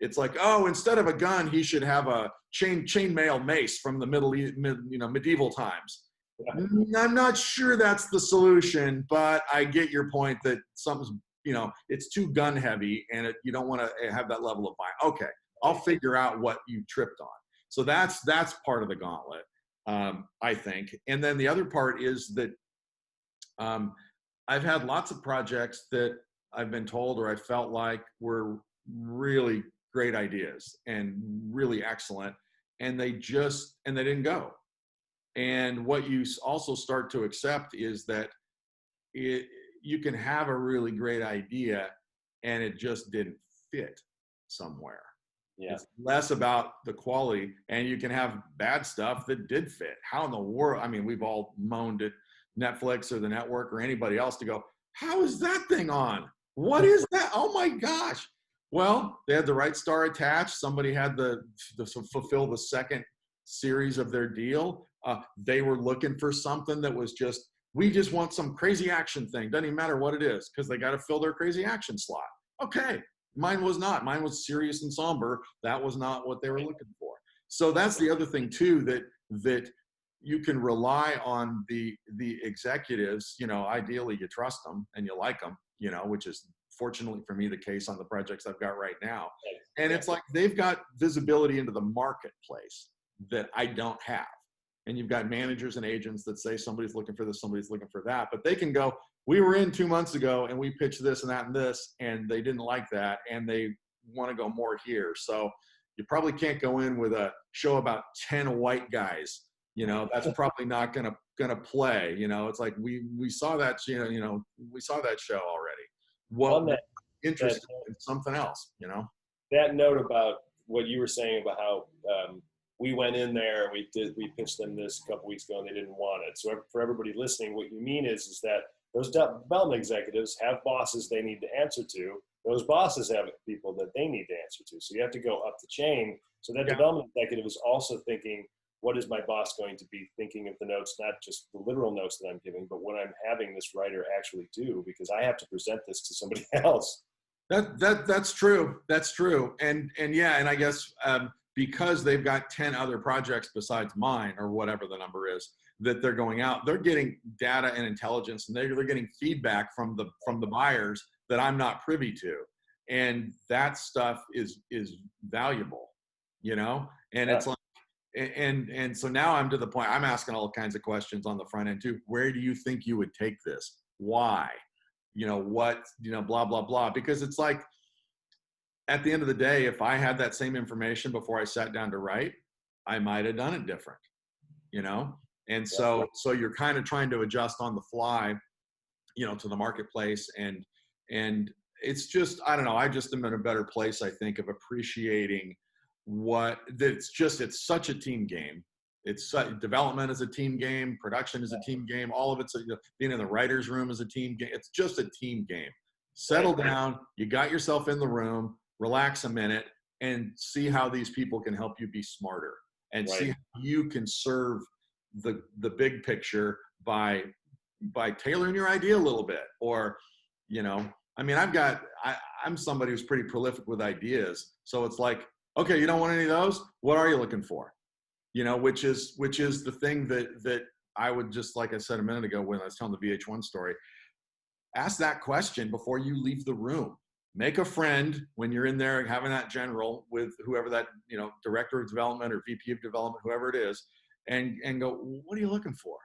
It's like, oh, instead of a gun, he should have a chainmail mace from the medieval times. Yeah. I'm not sure that's the solution, but I get your point that something's, it's too gun heavy, and you don't want to have that level of buy. Okay, I'll figure out what you tripped on. So that's part of the gauntlet, I think. And then the other part is that I've had lots of projects that I've been told, or I felt like, were really great ideas and really excellent, and they didn't go. And what you also start to accept is that you can have a really great idea and it just didn't fit somewhere.
Yeah.
It's less about the quality, and you can have bad stuff that did fit. How in the world? I mean, we've all moaned at Netflix or the network or anybody else to go, how is that thing on? What is that? Oh my gosh. Well, they had the right star attached. Somebody had to fulfill the second series of their deal. They were looking for something that was just, we just want some crazy action thing. Doesn't even matter what it is, because they got to fill their crazy action slot. Okay. Mine was not. Mine was serious and somber. That was not what they were looking for. So that's the other thing too, that you can rely on the executives. You know, ideally you trust them and you like them, you know, which is fortunately for me the case on the projects I've got right now. And it's like they've got visibility into the marketplace that I don't have. And you've got managers and agents that say somebody's looking for this, somebody's looking for that, but they can go, we were in 2 months ago and we pitched this and that and this, and they didn't like that, and they want to go more here. So you probably can't go in with a show about 10 white guys. You know, that's probably not gonna play. You know, it's like we saw that, you know, we saw that show already. Well, interested in something else, you know.
That note about what you were saying about how we went in there, we pitched them this a couple weeks ago and they didn't want it. So for everybody listening, what you mean is that those development executives have bosses they need to answer to. Those bosses have people that they need to answer to. So you have to go up the chain. So that development executive is also thinking, what is my boss going to be thinking of the notes, not just the literal notes that I'm giving, but what I'm having this writer actually do, because I have to present this to somebody else.
That's true. That's true. And yeah, and I guess because they've got 10 other projects besides mine, or whatever the number is, that they're going out, they're getting data and intelligence, and they're getting feedback from the buyers that I'm not privy to. And that stuff is valuable, you know? And it's like, and so now I'm to the point, I'm asking all kinds of questions on the front end too. Where do you think you would take this? Why? You know, what, you know, blah, blah, blah. Because it's like, at the end of the day, if I had that same information before I sat down to write, I might have done it different, you know? And so you're kind of trying to adjust on the fly, you know, to the marketplace. And it's just, I don't know, I just am in a better place, I think, of appreciating it's such a team game. Development is a team game, production is a team game, all of it's being in the writer's room is a team game. It's just a team game. Settle down, you got yourself in the room, relax a minute, and see how these people can help you be smarter, and see how you can serve the big picture by tailoring your idea a little bit. Or, you know, I mean, I'm somebody who's pretty prolific with ideas. So it's like, okay, you don't want any of those? What are you looking for? You know, which is the thing that I would just, like I said a minute ago when I was telling the VH1 story, ask that question before you leave the room. Make a friend when you're in there having that general with whoever that, you know, director of development or VP of development, whoever it is, and go, what are you looking for?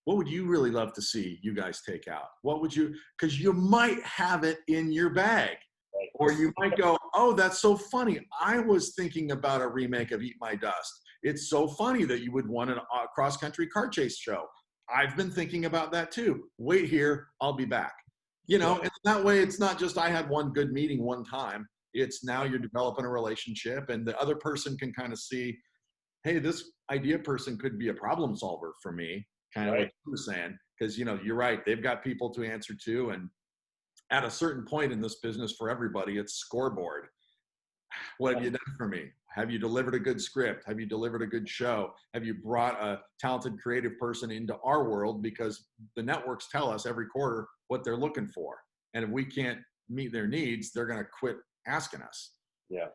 What would you really love to see you guys take out? What would you, because you might have it in your bag. Or you might go, oh, that's so funny. I was thinking about a remake of Eat My Dust. It's so funny that you would want a cross-country car chase show. I've been thinking about that too. Wait here, I'll be back. You know, and that way it's not just I had one good meeting one time. It's now you're developing a relationship, and the other person can kind of see, hey, this idea person could be a problem solver for me, kind of what you were saying. Because, you know, you're right. They've got people to answer to, and at a certain point in this business for everybody, it's scoreboard. What have you done for me? Have you delivered a good script? Have you delivered a good show? Have you brought a talented creative person into our world? Because the networks tell us every quarter what they're looking for. And if we can't meet their needs, they're going to quit asking us.
Yeah.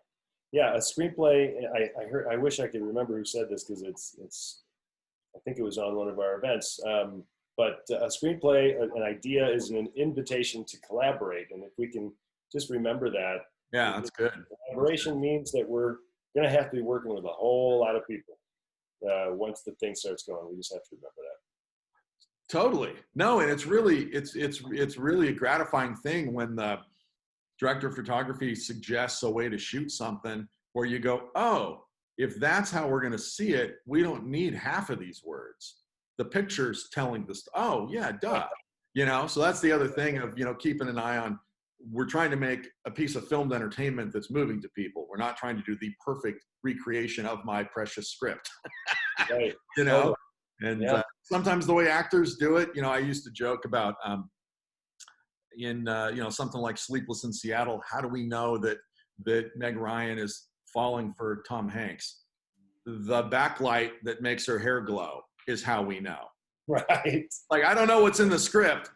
Yeah. A screenplay, I wish I could remember who said this, because it's, I think it was on one of our events. But a screenplay, an idea is an invitation to collaborate. And if we can just remember that.
Yeah, that's good.
Collaboration means that we're going to have to be working with a whole lot of people once the thing starts going. We just have to remember that.
Totally. No, and it's really a gratifying thing when the director of photography suggests a way to shoot something where you go, oh, if that's how we're going to see it, we don't need half of these words. The picture's telling this. Oh yeah, duh. You know, so that's the other thing of, you know, keeping an eye on we're trying to make a piece of filmed entertainment that's moving to people. We're not trying to do the perfect recreation of my precious script.
Right.
You know,
Totally.
and sometimes the way actors do it, I used to joke about something like Sleepless in Seattle. How do we know that Meg Ryan is falling for Tom Hanks? The backlight that makes her hair glow is how we know.
Right.
Like, I don't know what's in the script.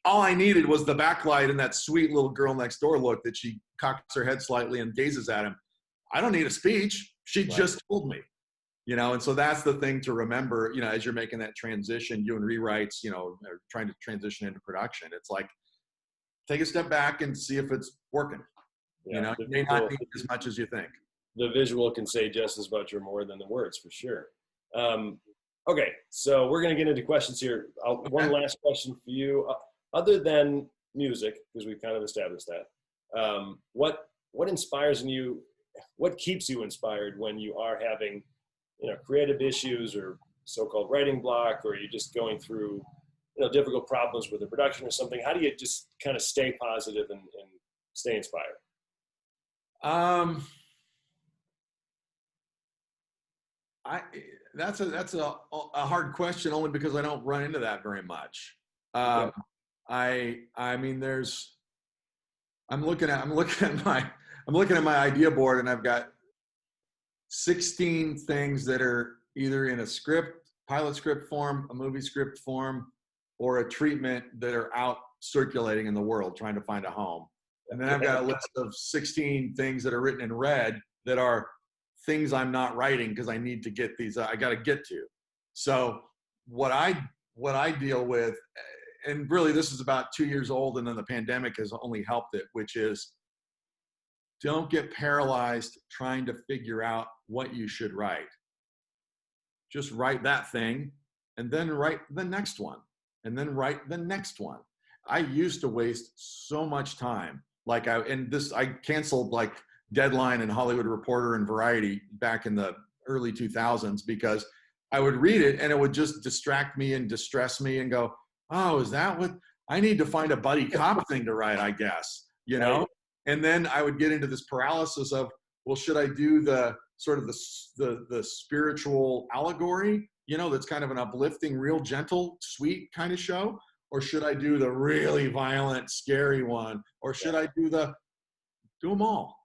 All I needed was the backlight and that sweet little girl next door look that she cocks her head slightly and gazes at him. I don't need a speech. She just told me, and so that's the thing to remember, as you're making that transition, doing rewrites, or trying to transition into production. It's like, take a step back and see if it's working.
Yeah,
You may not need as much as you think.
The visual can say just as much or more than the words, for sure. Okay, so we're going to get into questions here. One last question for you. Other than music, because we've kind of established that, what inspires you? What keeps you inspired when you are having, creative issues or so-called writing block, or you're just going through, difficult problems with the production or something? How do you just kind of stay positive and stay inspired?
That's a hard question, only because I don't run into that very much.
Okay.
I'm looking at my idea board, and I've got 16 things that are either in a script, pilot script form, a movie script form, or a treatment that are out circulating in the world trying to find a home. And then I've got a list of 16 things that are written in red that are things I'm not writing because I need to get these, I got to get to. So what I deal with, and really this is about 2 years old, and then the pandemic has only helped it, which is, don't get paralyzed trying to figure out what you should write. Just write that thing, and then write the next one, and then write the next one. I used to waste so much time. I canceled like Deadline and Hollywood Reporter and Variety back in the early 2000s because I would read it and it would just distract me and distress me and go, oh, is that what I need to find a buddy cop thing to write, I guess,
Right.
And then I would get into this paralysis of, well, should I do the sort of the spiritual allegory, that's kind of an uplifting, real gentle, sweet kind of show? Or should I do the really violent, scary one? Or should I do them all?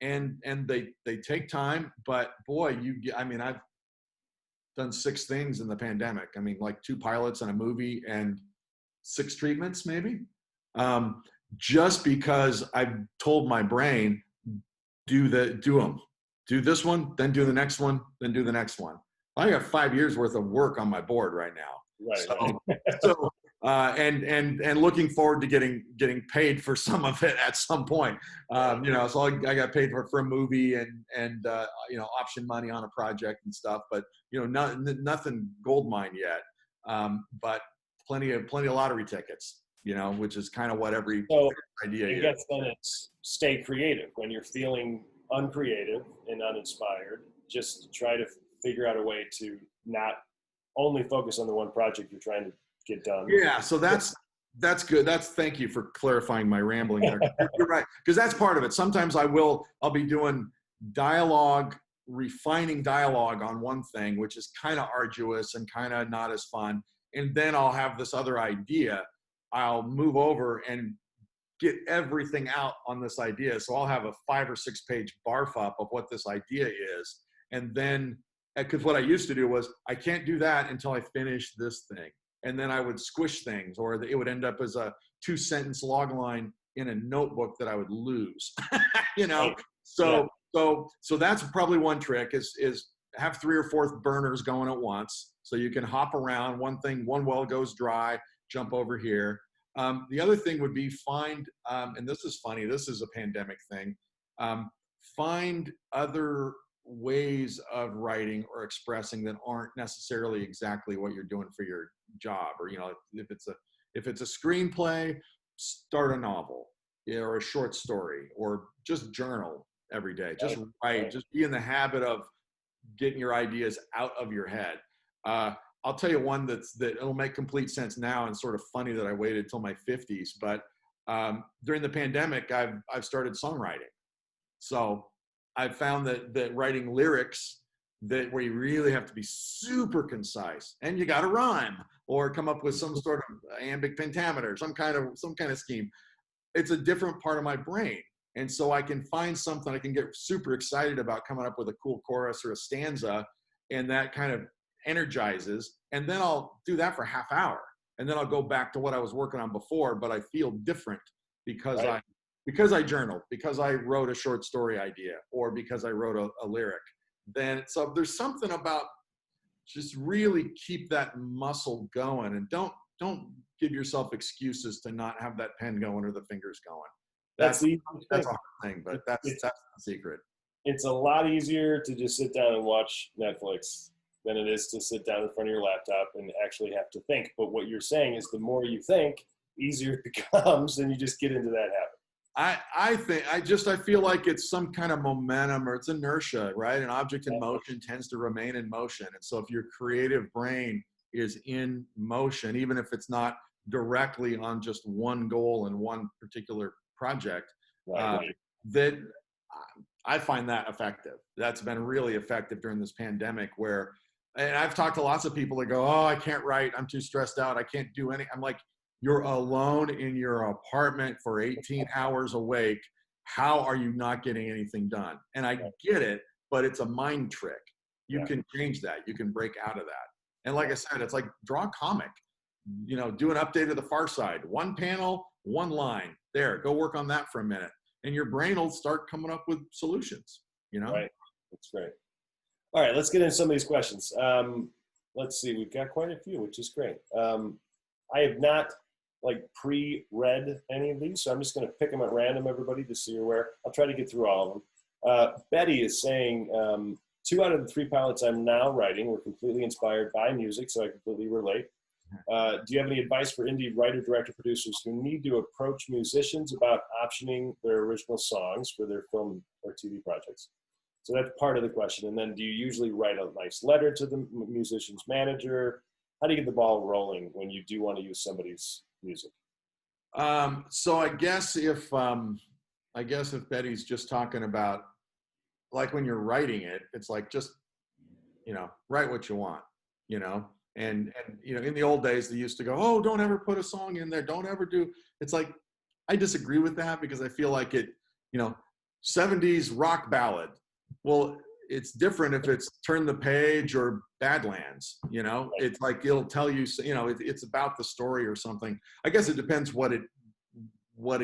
And they take time, but boy, I've done 6 things in the pandemic. Like 2 pilots and a movie and 6 treatments, maybe. Just because I've told my brain, do them. Do this one, then do the next one, then do the next one. I got 5 years worth of work on my board right now.
Right.
So and looking forward to getting paid for some of it at some point. So I got paid for a movie and option money on a project and stuff, but nothing gold mine yet. But plenty of lottery tickets, which is kind of what every idea is.
I guess then it's stay creative when you're feeling uncreative and uninspired. Just try to figure out a way to not only focus on the one project you're trying to get done.
Yeah, so that's good. Thank you for clarifying my rambling there. You're right, because that's part of it. Sometimes I'll be doing dialogue, refining dialogue on one thing, which is kind of arduous and kind of not as fun. And then I'll have this other idea. I'll move over and get everything out on this idea. So I'll have a 5 or 6 page barf up of what this idea is. And then, because what I used to do was, I can't do that until I finish this thing. And then I would squish things, or it would end up as a 2-sentence log line in a notebook that I would lose, So that's probably one trick is have 3 or 4 burners going at once. So you can hop around one well goes dry, jump over here. The other thing would be find, and this is funny, this is a pandemic thing, find other ways of writing or expressing that aren't necessarily exactly what you're doing for your job. Or, if it's a screenplay, start a novel or a short story, or just journal every day. Just write, just be in the habit of getting your ideas out of your head. I'll tell you one that it'll make complete sense now and sort of funny that I waited till my 50s, but During the pandemic, I've started songwriting. So I've found that writing lyrics where you really have to be super concise, and you got to rhyme or come up with some sort of iambic pentameter, some kind of scheme. It's a different part of my brain. And so I can find something, I can get super excited about coming up with a cool chorus or a stanza, and that kind of energizes. And then I'll do that for half hour. And then I'll go back to what I was working on before, but I feel different because I journaled, because I wrote a short story idea, or because I wrote a lyric. Then so there's something about just really keep that muscle going, and don't give yourself excuses to not have that pen going or the fingers going. That's a hard thing, but that's the secret.
It's a lot easier to just sit down and watch Netflix than it is to sit down in front of your laptop and actually have to think. But what you're saying is the more you think, easier it becomes, and you just get into that habit.
I feel like it's some kind of momentum, or it's inertia, right? An object in motion tends to remain in motion. And so if your creative brain is in motion, even if it's not directly on just one goal and one particular project, that I find that effective. That's been really effective during this pandemic, and I've talked to lots of people that go, oh, I can't write, I'm too stressed out, I can't do any. I'm like, you're alone in your apartment for 18 hours awake. How are you not getting anything done? And I get it, but it's a mind trick. You can change that. You can break out of that. And like I said, it's like draw a comic, do an update of The Far Side, one panel, one line there, go work on that for a minute. And your brain will start coming up with solutions,
Right. That's great. All right, let's get into some of these questions. Let's see, we've got quite a few, which is great. I have not pre-read any of these, so I'm just going to pick them at random, everybody, to see you're aware. I'll try to get through all of them. Betty is saying, 2 out of the 3 pilots I'm now writing were completely inspired by music, so I completely relate. Do you have any advice for indie writer, director, producers who need to approach musicians about optioning their original songs for their film or TV projects? So that's part of the question. And then do you usually write a nice letter to the musician's manager? How do you get the ball rolling when you do want to use somebody's music?
So I guess if Betty's just talking about, like, when you're writing it, it's like, just, write what you want, and in the old days, they used to go, oh, don't ever put a song in there. Don't ever do. It's like, I disagree with that, because I feel like it, 70s rock ballad. Well, it's different if it's Turn the Page or Badlands, it's like, it'll tell you, it's about the story or something. I guess it depends what it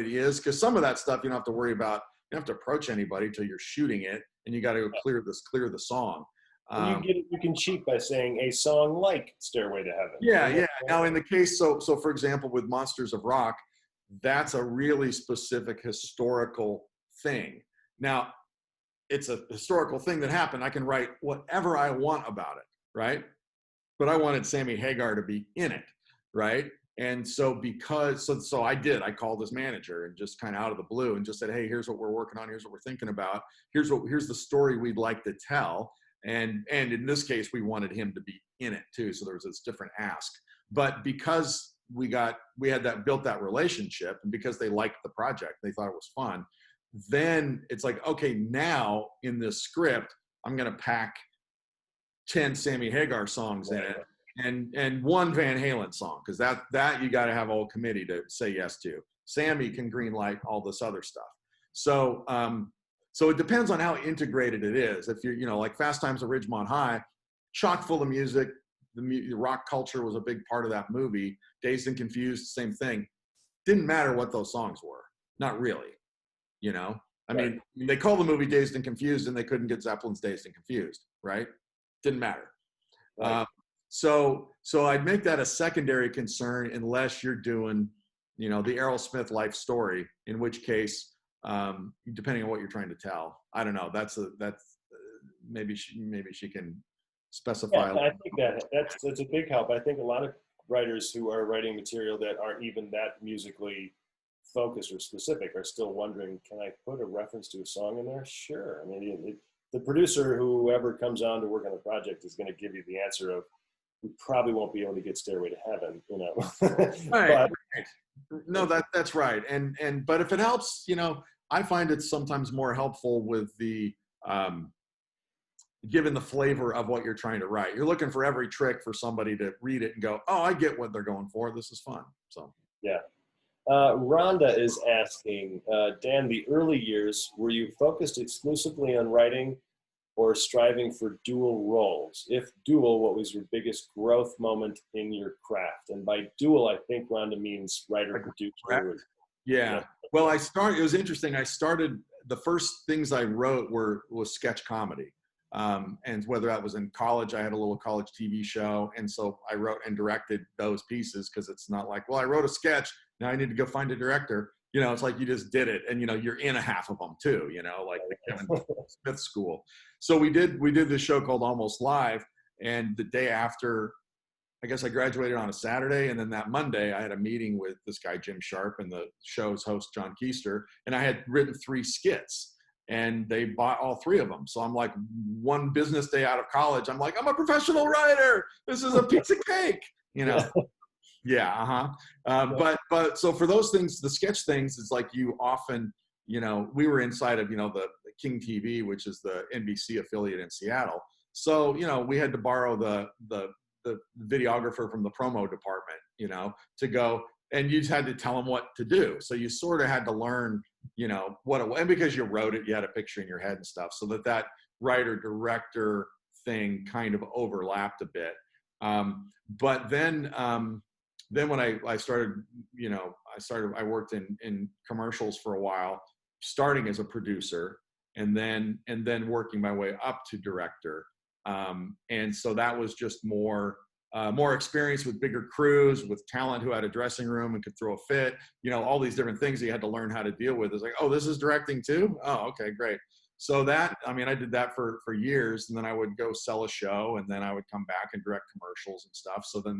is. Cause some of that stuff, you don't have to worry about, you don't have to approach anybody till you're shooting it, and you got to clear the song.
You can cheat by saying a song like Stairway to Heaven.
Yeah. Now in the case, so for example, with Monsters of Rock, that's a really specific historical thing. Now, it's a historical thing that happened. I can write whatever I want about it, right? But I wanted Sammy Hagar to be in it, right? And so so I called his manager, and just kind of out of the blue, and just said, hey, here's what we're working on. Here's what we're thinking about. Here's the story we'd like to tell. And in this case, we wanted him to be in it too. So there was this different ask. But because we built that relationship, and because they liked the project, they thought it was fun, then it's like, okay, now in this script, I'm going to pack 10 Sammy Hagar songs in it, and 1 Van Halen song, because that you got to have a whole committee to say yes to. Sammy can greenlight all this other stuff. So it depends on how integrated it is. If you're, like Fast Times at Ridgemont High, chock full of music. The rock culture was a big part of that movie. Dazed and Confused, same thing. Didn't matter what those songs were. Not really. I mean, they call the movie Dazed and Confused, and they couldn't get Zeppelin's Dazed and Confused, right? Didn't matter. Right. So I'd make that a secondary concern, unless you're doing, the Aerosmith life story, in which case, depending on what you're trying to tell, I don't know. That's maybe she can specify.
Yeah, I think that's a big help. I think a lot of writers who are writing material that aren't even that musically focused or specific are still wondering, can I put a reference to a song in there? Sure. I mean, the producer, whoever comes on to work on the project, is going to give you the answer of, we probably won't be able to get Stairway to Heaven,
Right. No, that's right. But if it helps, I find it sometimes more helpful with the given the flavor of what you're trying to write. You're looking for every trick for somebody to read it and go, oh, I get what they're going for. This is fun. So
Yeah. Rhonda is asking, Dan, the early years, were you focused exclusively on writing or striving for dual roles? If dual, what was your biggest growth moment in your craft? And by dual, I think Rhonda means writer, producer.
Yeah. Well, it was interesting. I started, the first things I wrote was sketch comedy. And whether that was in college, I had a little college TV show. And so I wrote and directed those pieces, because it's not like, well, I wrote a sketch, now I need to go find a director. It's like you just did it, and you're in a half of them too, like the Kevin Smith school. So we did this show called Almost Live, and the day after, I guess I graduated on a Saturday, and then that Monday I had a meeting with this guy Jim Sharp and the show's host John Keister, and I had written 3 skits, and they bought all 3 of them. So I'm like, one business day out of college, I'm like, I'm a professional writer. This is a piece of cake, Yeah. But so for those things, the sketch things, it's like you often, we were inside of, the King TV, which is the NBC affiliate in Seattle. So, we had to borrow the videographer from the promo department, to go, and you just had to tell them what to do. So you sort of had to learn, what it was. And because you wrote it, you had a picture in your head and stuff, so that writer director thing kind of overlapped a bit. But then when I started, I worked in commercials for a while, starting as a producer, and then working my way up to director. And so that was just more experience with bigger crews, with talent who had a dressing room and could throw a fit, all these different things that you had to learn how to deal with. It's like, oh, this is directing too? Oh, okay, great. So I did that for years, and then I would go sell a show, and then I would come back and direct commercials and stuff. So then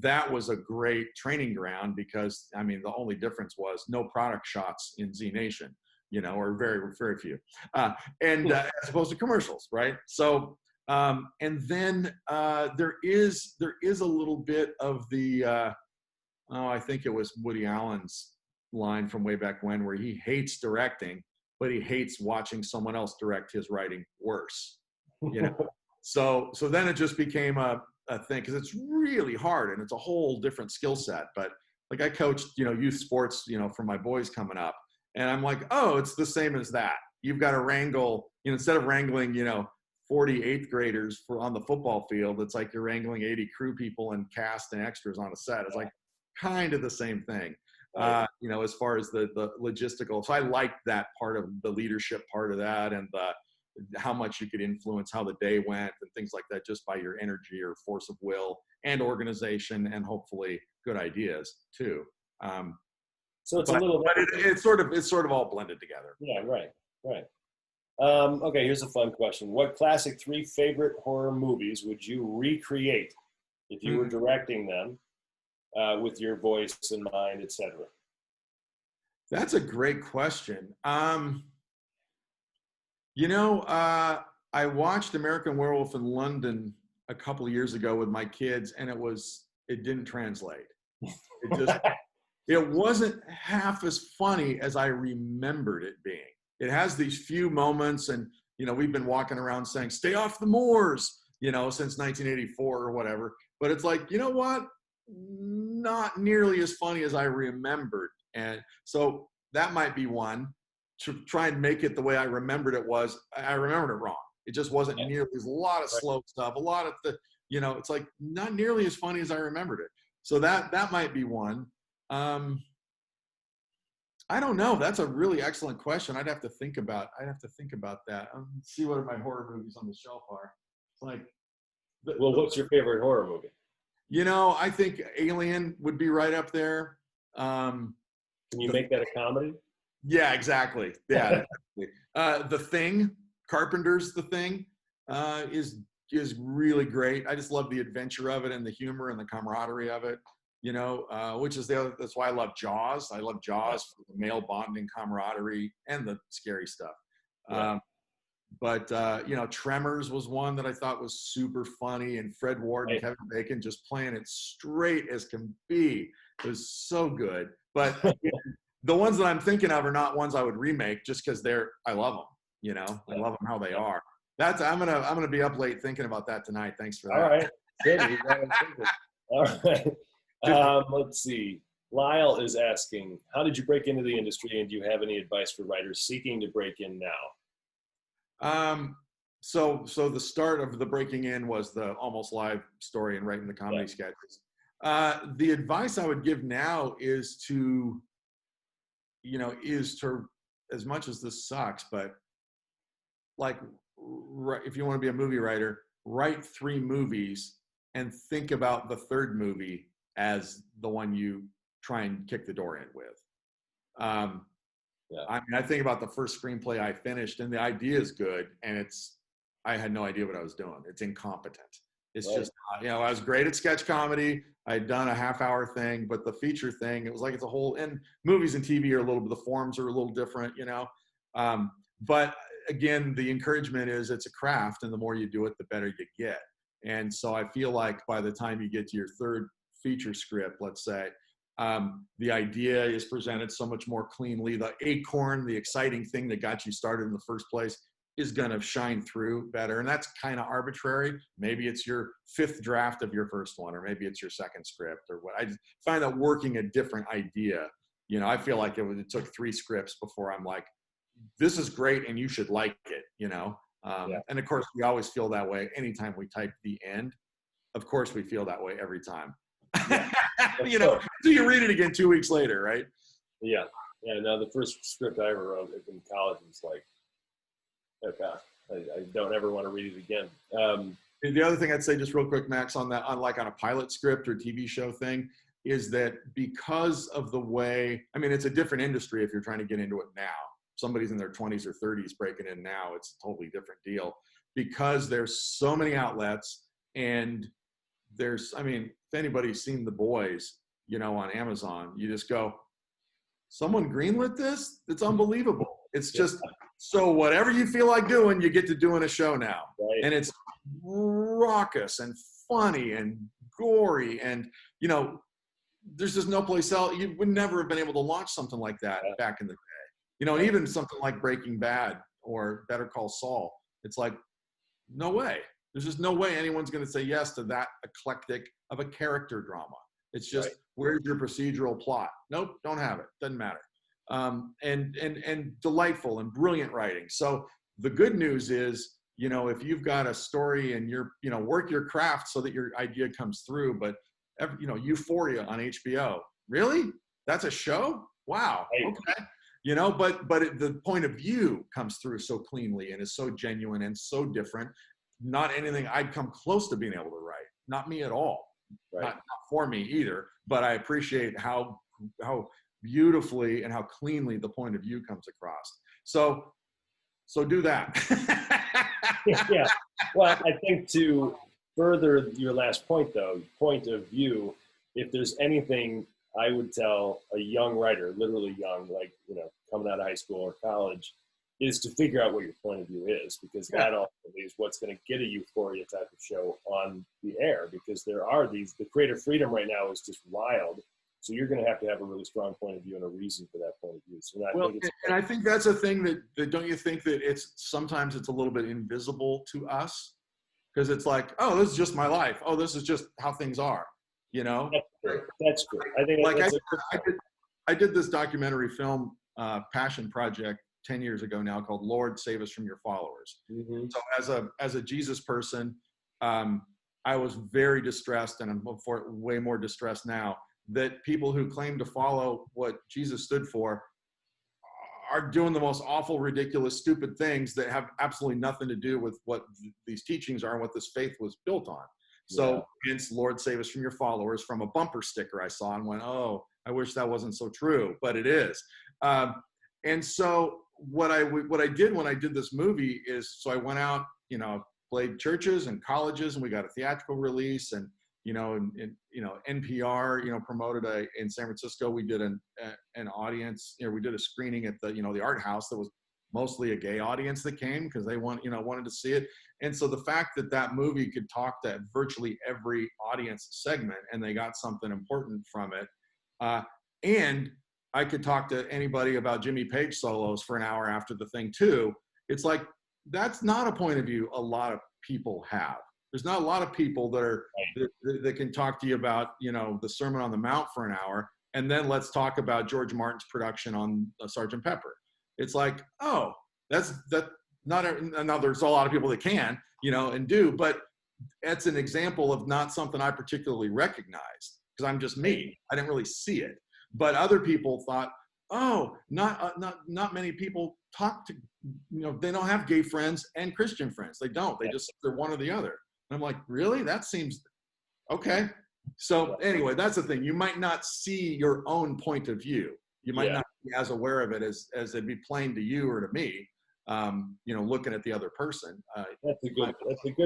that was a great training ground, because the only difference was no product shots in Z Nation, or very, very few, as opposed to commercials, right? So, and then there is a little bit of the, I think it was Woody Allen's line from way back when, where he hates directing, but he hates watching someone else direct his writing worse, So then it just became a thing, because it's really hard, and it's a whole different skill set. But like, I coached, youth sports, for my boys coming up, and I'm like, oh, it's the same as that. You've got to wrangle, instead of wrangling, 40 8th graders on the football field, it's like you're wrangling 80 crew people and cast and extras on a set. It's like kind of the same thing, as far as the logistical. So I liked that part of the leadership part of that, and how much you could influence how the day went and things like that, just by your energy or force of will and organization, and hopefully good ideas too.
So it's
it's sort of all blended together.
Yeah, right. Okay, here's a fun question. What classic 3 favorite horror movies would you recreate if you were directing them, with your voice in mind, etc.?
That's a great question. I watched American Werewolf in London a couple of years ago with my kids, and it didn't translate. It wasn't half as funny as I remembered it being. It has these few moments, and we've been walking around saying "Stay off the moors," since 1984 or whatever. But it's like, you know what? Not nearly as funny as I remembered, and so that might be one. To try and make it the way I remembered it was. I remembered it wrong. It just wasn't nearly. There's a lot of slow stuff, a lot of it's like not nearly as funny as I remembered it. So that might be one. I don't know. That's a really excellent question. I'd have to think about that. See what my horror movies on the shelf are. It's like,
what's your favorite horror movie?
I think Alien would be right up there.
Can you make that a comedy?
Yeah, exactly. Yeah. The Thing, Carpenter's The Thing, is really great. I just love the adventure of it, and the humor and the camaraderie of it. Which is that's why I love Jaws. I love Jaws for the male bonding camaraderie and the scary stuff.
Yeah.
But Tremors was one that I thought was super funny, and Fred Ward and Kevin Bacon just playing it straight as can be. It was so good. But the ones that I'm thinking of are not ones I would remake just because I love them. I love them how they are. I'm gonna be up late thinking about that tonight. Thanks for that.
All right, good. All right. Let's see. Lyle is asking, how did you break into the industry, and do you have any advice for writers seeking to break in now?
So the start of the breaking in was the almost live story and writing the comedy sketches. The advice I would give now is to, as much as this sucks, but like, if you want to be a movie writer, write 3 movies and think about the 3rd movie as the one you try and kick the door in with. I think about the first screenplay I finished, and the idea is good, and I had no idea what I was doing. It's incompetent. It's just, I was great at sketch comedy. I'd done a half-hour thing, but the feature thing, it was like it's a whole, and movies and TV are the forms are a little different, But again, the encouragement is it's a craft, and the more you do it, the better you get. And so I feel like by the time you get to your 3rd feature script, let's say, the idea is presented so much more cleanly. The acorn, the exciting thing that got you started in the first place, is going to shine through better. And that's kind of arbitrary. Maybe it's your 5th draft of your first one, or maybe it's your 2nd script, or what. I find that working a different idea. I feel like it took 3 scripts before I'm like, this is great and you should like it, And of course, we always feel that way anytime we type the end. Of course, we feel that way every time. So you read it again 2 weeks later, right?
Yeah. No, the first script I ever wrote in college was like, okay, I don't ever want to read it again.
The other thing I'd say, just real quick, Max, on a pilot script or TV show thing, is that because of the way, it's a different industry if you're trying to get into it now. Somebody's in their 20s or 30s breaking in now, it's a totally different deal. Because there's so many outlets, and if anybody's seen The Boys, on Amazon, you just go, someone greenlit this? It's unbelievable. It's just, so whatever you feel like doing, you get to do in a show now.
Right.
And it's raucous and funny and gory, and there's just no place else. You would never have been able to launch something like that back in the day. And even something like Breaking Bad or Better Call Saul, it's like, no way. There's just no way anyone's going to say yes to that eclectic of a character drama. It's just, where's your procedural plot? Nope, don't have it. Doesn't matter. And delightful and brilliant writing. So the good news is, if you've got a story and you're, work your craft so that your idea comes through. But Euphoria on HBO, really? That's a show? Wow. Okay. The point of view comes through so cleanly and is so genuine and so different. Not anything I'd come close to being able to write. Not me at all.
Right.
Not for me either. But I appreciate how beautifully and how cleanly the point of view comes across. So do that.
Yeah. Well, I think to further your last point, though, point of view, if there's anything I would tell a young writer, literally young, like, coming out of high school or college, is to figure out what your point of view is, because that ultimately is what's going to get a Euphoria type of show on the air, because there are the creative freedom right now is just wild. So you're going to have a really strong point of view and a reason for that point of view. So
I think that's a thing that don't you think that sometimes it's a little bit invisible to us, because it's like, oh, this is just my life. Oh, this is just how things are,
That's true. I think
I did this documentary film passion project 10 years ago now called Lord Save Us From Your Followers.
Mm-hmm.
So as a Jesus person, I was very distressed, and I'm way more distressed now, that people who claim to follow what Jesus stood for are doing the most awful, ridiculous, stupid things that have absolutely nothing to do with what these teachings are and what this faith was built on. So hence, Lord Save Us From Your Followers, from a bumper sticker I saw and went, oh, I wish that wasn't so true, but it is. And so what I did when I did this movie is, so I went out, played churches and colleges, and we got a theatrical release, and NPR, promoted in San Francisco. We did an audience, we did a screening at the, the art house that was mostly a gay audience that came because they wanted to see it. And so the fact that that movie could talk to virtually every audience segment and they got something important from it, and I could talk to anybody about Jimmy Page solos for an hour after the thing too. It's like, that's not a point of view a lot of people have. There's not a lot of people that can talk to you about, the Sermon on the Mount for an hour, and then let's talk about George Martin's production on Sgt. Pepper. It's like, oh, now there's a lot of people that can, and do, but it's an example of not something I particularly recognized because I'm just me. I didn't really see it. But other people thought, oh, not many people talk to, they don't have gay friends and Christian friends. They don't. They're one or the other. And I'm like, really? That seems okay. So anyway, that's the thing. You might not see your own point of view. You might not be as aware of it as it'd be plain to you or to me. Looking at the other person.
That's a good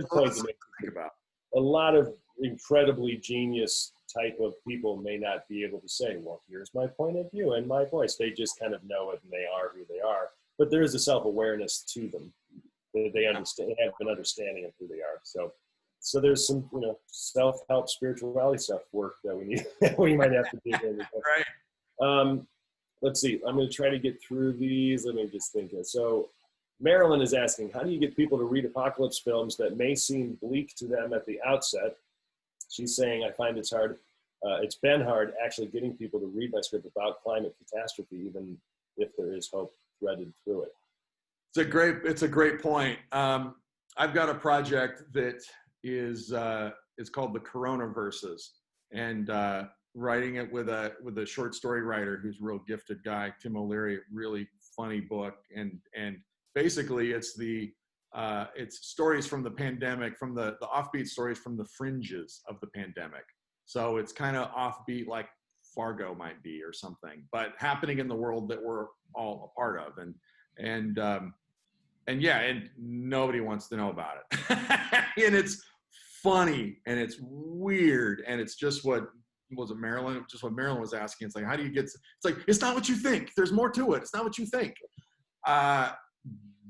point to
think about.
A lot of incredibly genius type of people may not be able to say, well, here's my point of view and my voice. They just kind of know it and they are who they are. But there is a self-awareness to them. They understand, they have an understanding of who they are. So there's some, self-help spirituality stuff work that we need, we might have to do.
Right.
Let's see. I'm going to try to get through these. Let me just think. So Marilyn is asking, how do you get people to read apocalypse films that may seem bleak to them at the outset? She's saying, I find it's hard. It's been hard actually getting people to read my script about climate catastrophe, even if there is hope threaded through it.
It's a great point. I've got a project that is it's called the Coronaverses, and writing it with a short story writer who's a real gifted guy, Tim O'Leary. Really funny book, and basically it's stories from the pandemic, from the offbeat stories from the fringes of the pandemic. So it's kind of offbeat, like Fargo might be or something, but happening in the world that we're all a part of, and nobody wants to know about it. And it's funny and it's weird, and it's just what Marilyn was asking. It's like, how do you get? It's like, it's not what you think. There's more to it. It's not what you think.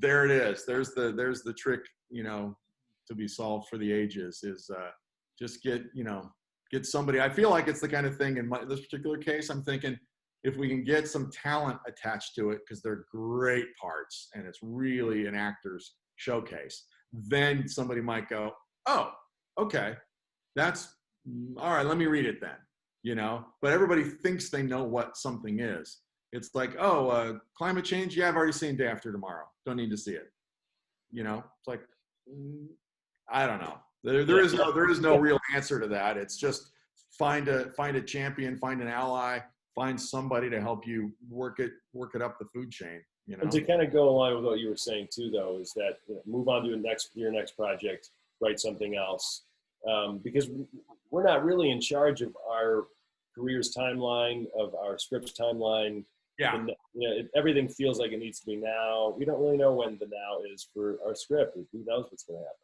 There it is. There's the trick, to be solved for the ages, is just get somebody. I feel like it's the kind of thing in this particular case, I'm thinking, if we can get some talent attached to it, because they're great parts and it's really an actor's showcase, then somebody might go, oh, okay, that's all right, let me read it then, but everybody thinks they know what something is. It's like, climate change. Yeah, I've already seen Day After Tomorrow. Don't need to see it. It's like, I don't know. There is no real answer to that. It's just find a champion, find an ally, find somebody to help you work it up the food chain.
And to kind of go along with what you were saying too, though, is that move on to your next project, write something else, because we're not really in charge of our career's timeline, of our script's timeline.
Yeah.
And, everything feels like it needs to be now. We don't really know when the now is for our script. Who knows what's going to happen?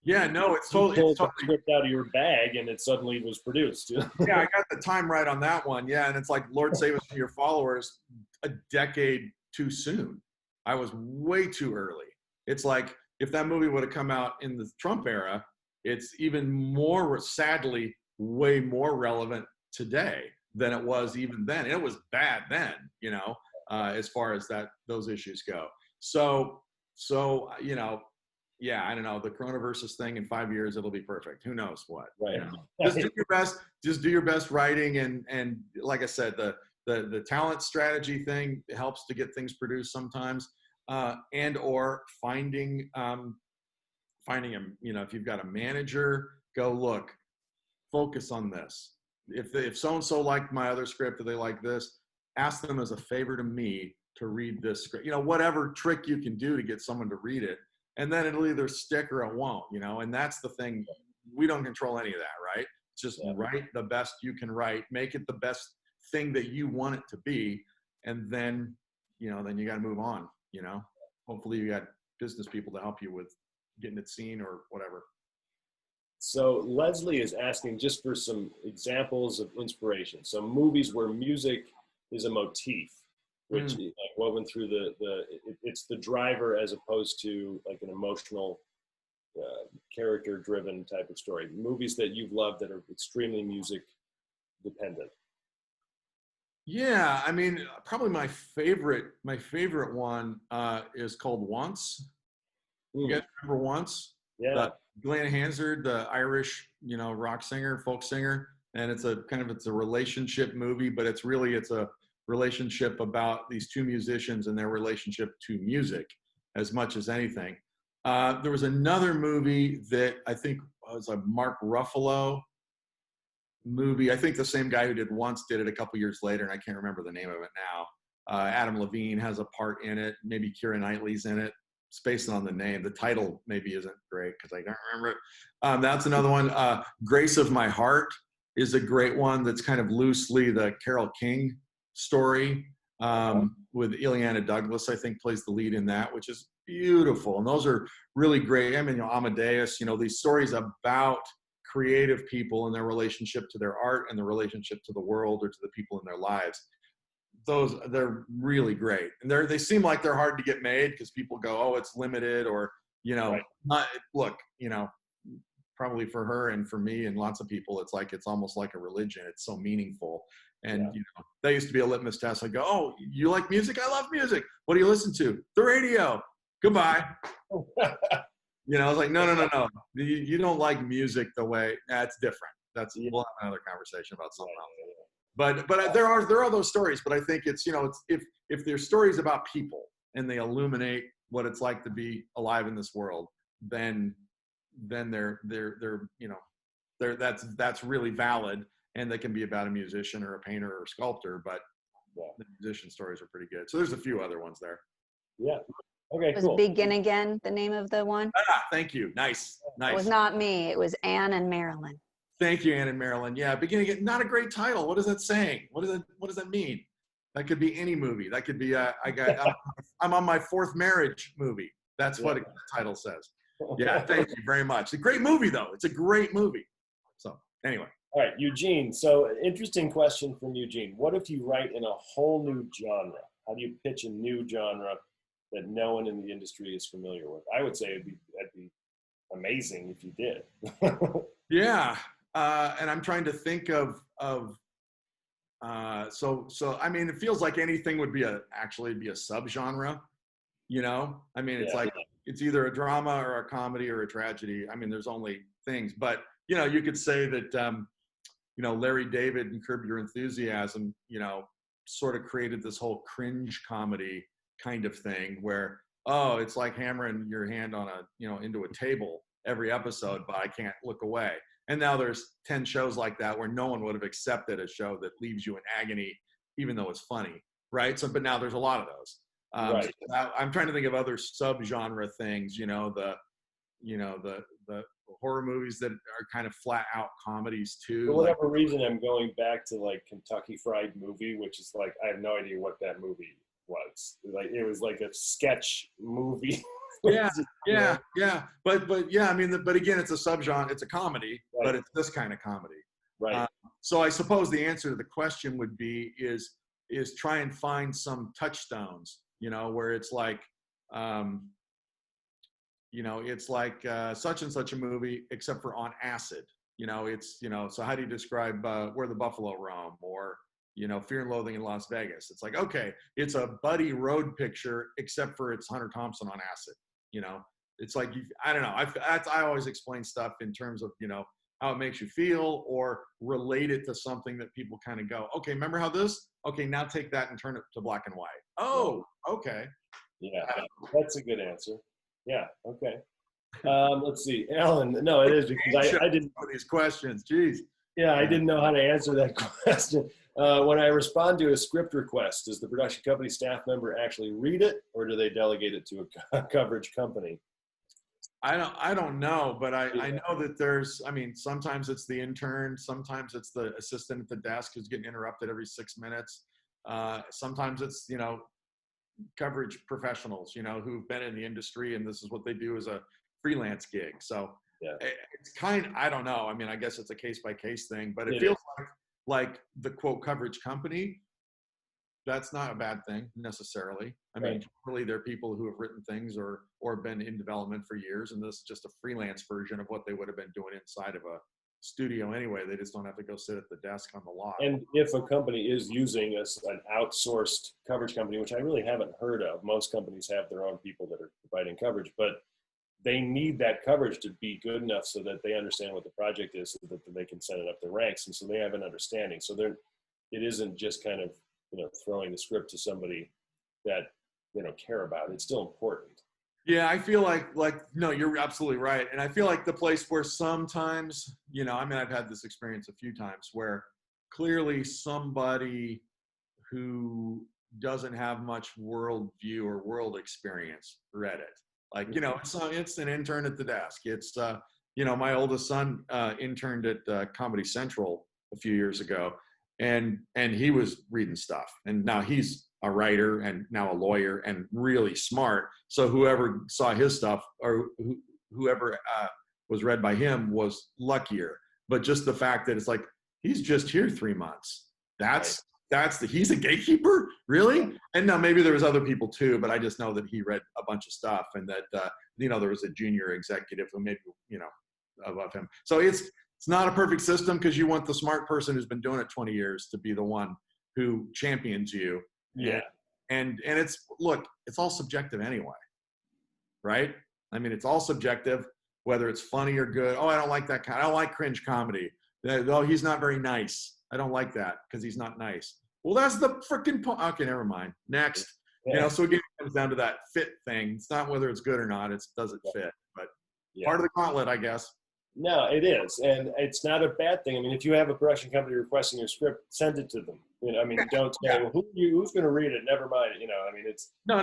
Yeah, no, it's totally.
You pulled the script out of your bag and it suddenly was produced.
Yeah, I got the time right on that one. Yeah, and it's like, Lord save us from your followers, a decade too soon. I was way too early. It's like, if that movie would have come out in the Trump era, it's even more, sadly, way more relevant today than it was even then. It was bad then, as far as those issues go. So, yeah, I don't know, the Coronaverses thing in 5 years, it'll be perfect. Who knows what?
Right.
Just do your best. Just do your best writing, and like I said, the talent strategy thing helps to get things produced sometimes, and or finding them. If you've got a manager, go look, focus on this. If so-and-so liked my other script, or they like this, ask them as a favor to me to read this script. Whatever trick you can do to get someone to read it, and then it'll either stick or it won't, and that's the thing. We don't control any of that, right? Just write the best you can write, make it the best thing that you want it to be, and then, then you got to move on, Hopefully you got business people to help you with getting it seen or whatever.
So Leslie is asking just for some examples of inspiration. So movies where music is a motif. which like woven through it's the driver as opposed to like an emotional character-driven type of story. Movies that you've loved that are extremely music dependent.
Yeah, I mean, probably my favorite one is called Once. You guys remember Once?
Yeah.
Glenn Hansard, the Irish, rock singer, folk singer, and it's a relationship movie, but it's a relationship about these two musicians and their relationship to music as much as anything. There was another movie that I think was a Mark Ruffalo movie. I think the same guy who did Once did it a couple years later, and I can't remember the name of it now. Adam Levine has a part in it. Maybe Keira Knightley's in it. It's based on the name. The title maybe isn't great because I don't remember it. That's another one. Grace of My Heart is a great one that's kind of loosely the Carole King story with Ileana Douglas, I think, plays the lead in that, which is beautiful. And those are really great. I mean, Amadeus, these stories about creative people and their relationship to their art and the relationship to the world or to the people in their lives. They're really great. And they seem like they're hard to get made because people go, oh, it's limited, or, look, probably for her and for me and lots of people, it's almost like a religion. It's so meaningful. And, that used to be a litmus test. I go, oh, you like music? I love music. What do you listen to? The radio. Goodbye. I was like, no. You don't like music the way, that's different. We'll have another conversation about something else. But there are those stories, but I think it's if there's stories about people and they illuminate what it's like to be alive in this world, then they're that's really valid, and they can be about a musician or a painter or a sculptor, but the musician stories are pretty good. So there's a few other ones there.
Yeah. Okay,
was
cool.
Begin Again the name of the one?
Thank you. Nice.
It was not me. It was Anne and Marilyn.
Thank you, Anne and Marilyn. Yeah, Begin Again. Not a great title. What is that saying? What does that mean? That could be any movie. That could be I'm on my fourth marriage movie. That's what the title says. Yeah, thank you very much. A great movie, though. It's a great movie. So anyway.
All right, Eugene. So interesting question from Eugene. What if you write in a whole new genre? How do you pitch a new genre that no one in the industry is familiar with? I would say that'd be amazing if you did.
Yeah, and I'm trying to think of so I mean, it feels like anything would be actually be a subgenre. I mean, it's like it's either a drama or a comedy or a tragedy. I mean, there's only things, but you could say that Larry David and Curb Your Enthusiasm, sort of created this whole cringe comedy kind of thing where, oh, it's like hammering your hand on into a table every episode, but I can't look away. And now there's 10 shows like that where no one would have accepted a show that leaves you in agony, even though it's funny, right? So, but now there's a lot of those.
Right.
So I'm trying to think of other subgenre things, the horror movies that are kind of flat out comedies too.
For whatever reason, I'm going back to like Kentucky Fried Movie, which is like, I have no idea what that movie was. Like, it was like a sketch movie.
Yeah. But yeah, I mean, but again, it's a subgenre, it's a comedy, right. But it's this kind of comedy.
Right.
So I suppose the answer to the question would be is try and find some touchstones, where it's like, it's like such and such a movie, except for on acid. So how do you describe Where the Buffalo Roam or, Fear and Loathing in Las Vegas? It's like, okay, it's a buddy road picture, except for it's Hunter Thompson on acid. It's like, I don't know. I always explain stuff in terms of, how it makes you feel or relate it to something that people kind of go, okay, remember how this? Okay, now take that and turn it to black and white. Oh, okay.
Yeah, that's a good answer. Yeah, okay. Let's see. Alan, no, it is because I didn't
know these questions. Jeez.
Yeah, I didn't know how to answer that question. When I respond to a script request, does the production company staff member actually read it, or do they delegate it to a coverage company?
I don't know, but I know that sometimes it's the intern, sometimes it's the assistant at the desk who's getting interrupted every 6 minutes. Sometimes it's, coverage professionals, who've been in the industry and this is what they do as a freelance gig. So it's I don't know. I mean, I guess it's a case by case thing, but it feels like the quote coverage company that's not a bad thing necessarily. I
Right.
mean, really, there are people who have written things or been in development for years, and this is just a freelance version of what they would have been doing inside of a studio anyway. They just don't have to go sit at the desk on the lot.
And if a company is using an outsourced coverage company, which I really haven't heard of, most companies have their own people that are providing coverage, but they need that coverage to be good enough so that they understand what the project is, so that they can send it up the ranks, and so they have an understanding. So it isn't just kind of, throwing the script to somebody that they don't care about. It's still important.
Yeah, I feel like no, you're absolutely right. And I feel like the place where sometimes, I mean, I've had this experience a few times where clearly somebody who doesn't have much world view or world experience read it. Like, it's an intern at the desk. It's, my oldest son interned at Comedy Central a few years ago, and he was reading stuff. And now he's a writer and now a lawyer and really smart. So whoever saw his stuff or whoever was read by him was luckier. But just the fact that it's like, he's just here 3 months. He's a gatekeeper, really? And now maybe there was other people too, but I just know that he read a bunch of stuff, and that, there was a junior executive who maybe, above him. So it's not a perfect system, because you want the smart person who's been doing it 20 years to be the one who champions you.
Yeah.
And it's all subjective anyway, right? I mean, it's all subjective, whether it's funny or good. Oh, I don't like that kind. I don't like cringe comedy. Oh, he's not very nice. I don't like that because he's not nice. Well, that's the freaking point. Okay, never mind. Next.
Yeah.
So again, it comes down to that fit thing. It's not whether it's good or not. It's does it fit? But part of the gauntlet, I guess.
No, it is. And it's not a bad thing. I mean, if you have a production company requesting your script, send it to them. Don't say, well, who's going to read it? Never mind. It's.
No,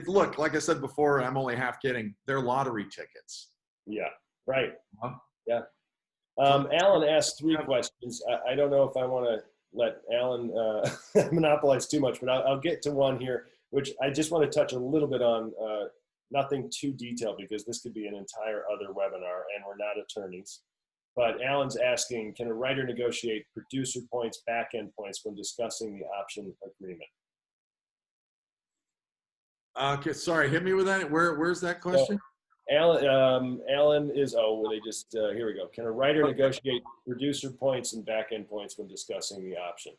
look, like I said before, I'm only half kidding. They're lottery tickets.
Yeah, right.
Huh?
Yeah. Alan asked 3 questions. I don't know if I want to let Alan monopolize too much, but I'll get to one here, which I just want to touch a little bit on, nothing too detailed, because this could be an entire other webinar, and we're not attorneys. But Alan's asking, can a writer negotiate producer points, back-end points when discussing the option agreement?
Okay, sorry, hit me with that. Where's that question?
Alan is, here we go. Can a writer negotiate producer points and back-end points when discussing the option?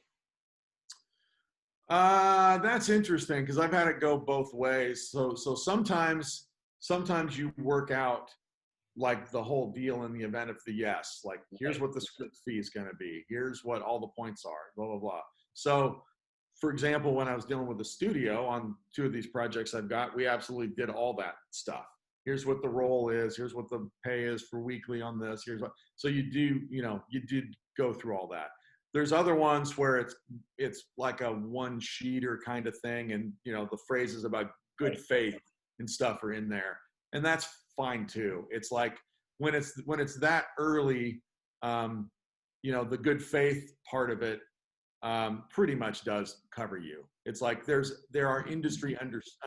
That's interesting, because I've had it go both ways. So sometimes you work out like the whole deal in the event of the yes. Like, here's what the script fee is going to be. Here's what all the points are, blah, blah, blah. So, for example, when I was dealing with the studio on 2 of these projects I've got, we absolutely did all that stuff. Here's what the role is. Here's what the pay is for weekly on this. So you did go through all that. There's other ones where it's like a one-sheeter kind of thing, and the phrases about good faith and stuff are in there, and that's fine too. It's like when it's that early, the good faith part of it pretty much does cover you. It's like there are industry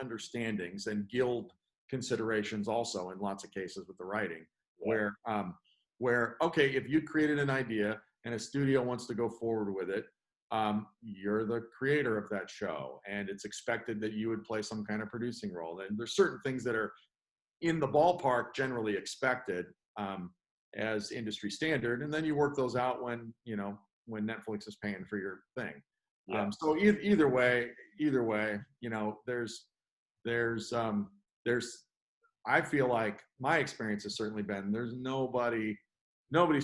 understandings and guild considerations also in lots of cases with the writing, where okay, if you created an idea and a studio wants to go forward with it, you're the creator of that show, and it's expected that you would play some kind of producing role. And there's certain things that are in the ballpark generally expected as industry standard, and then you work those out when Netflix is paying for your thing. So either way, there's I feel like my experience has certainly been there's nobody's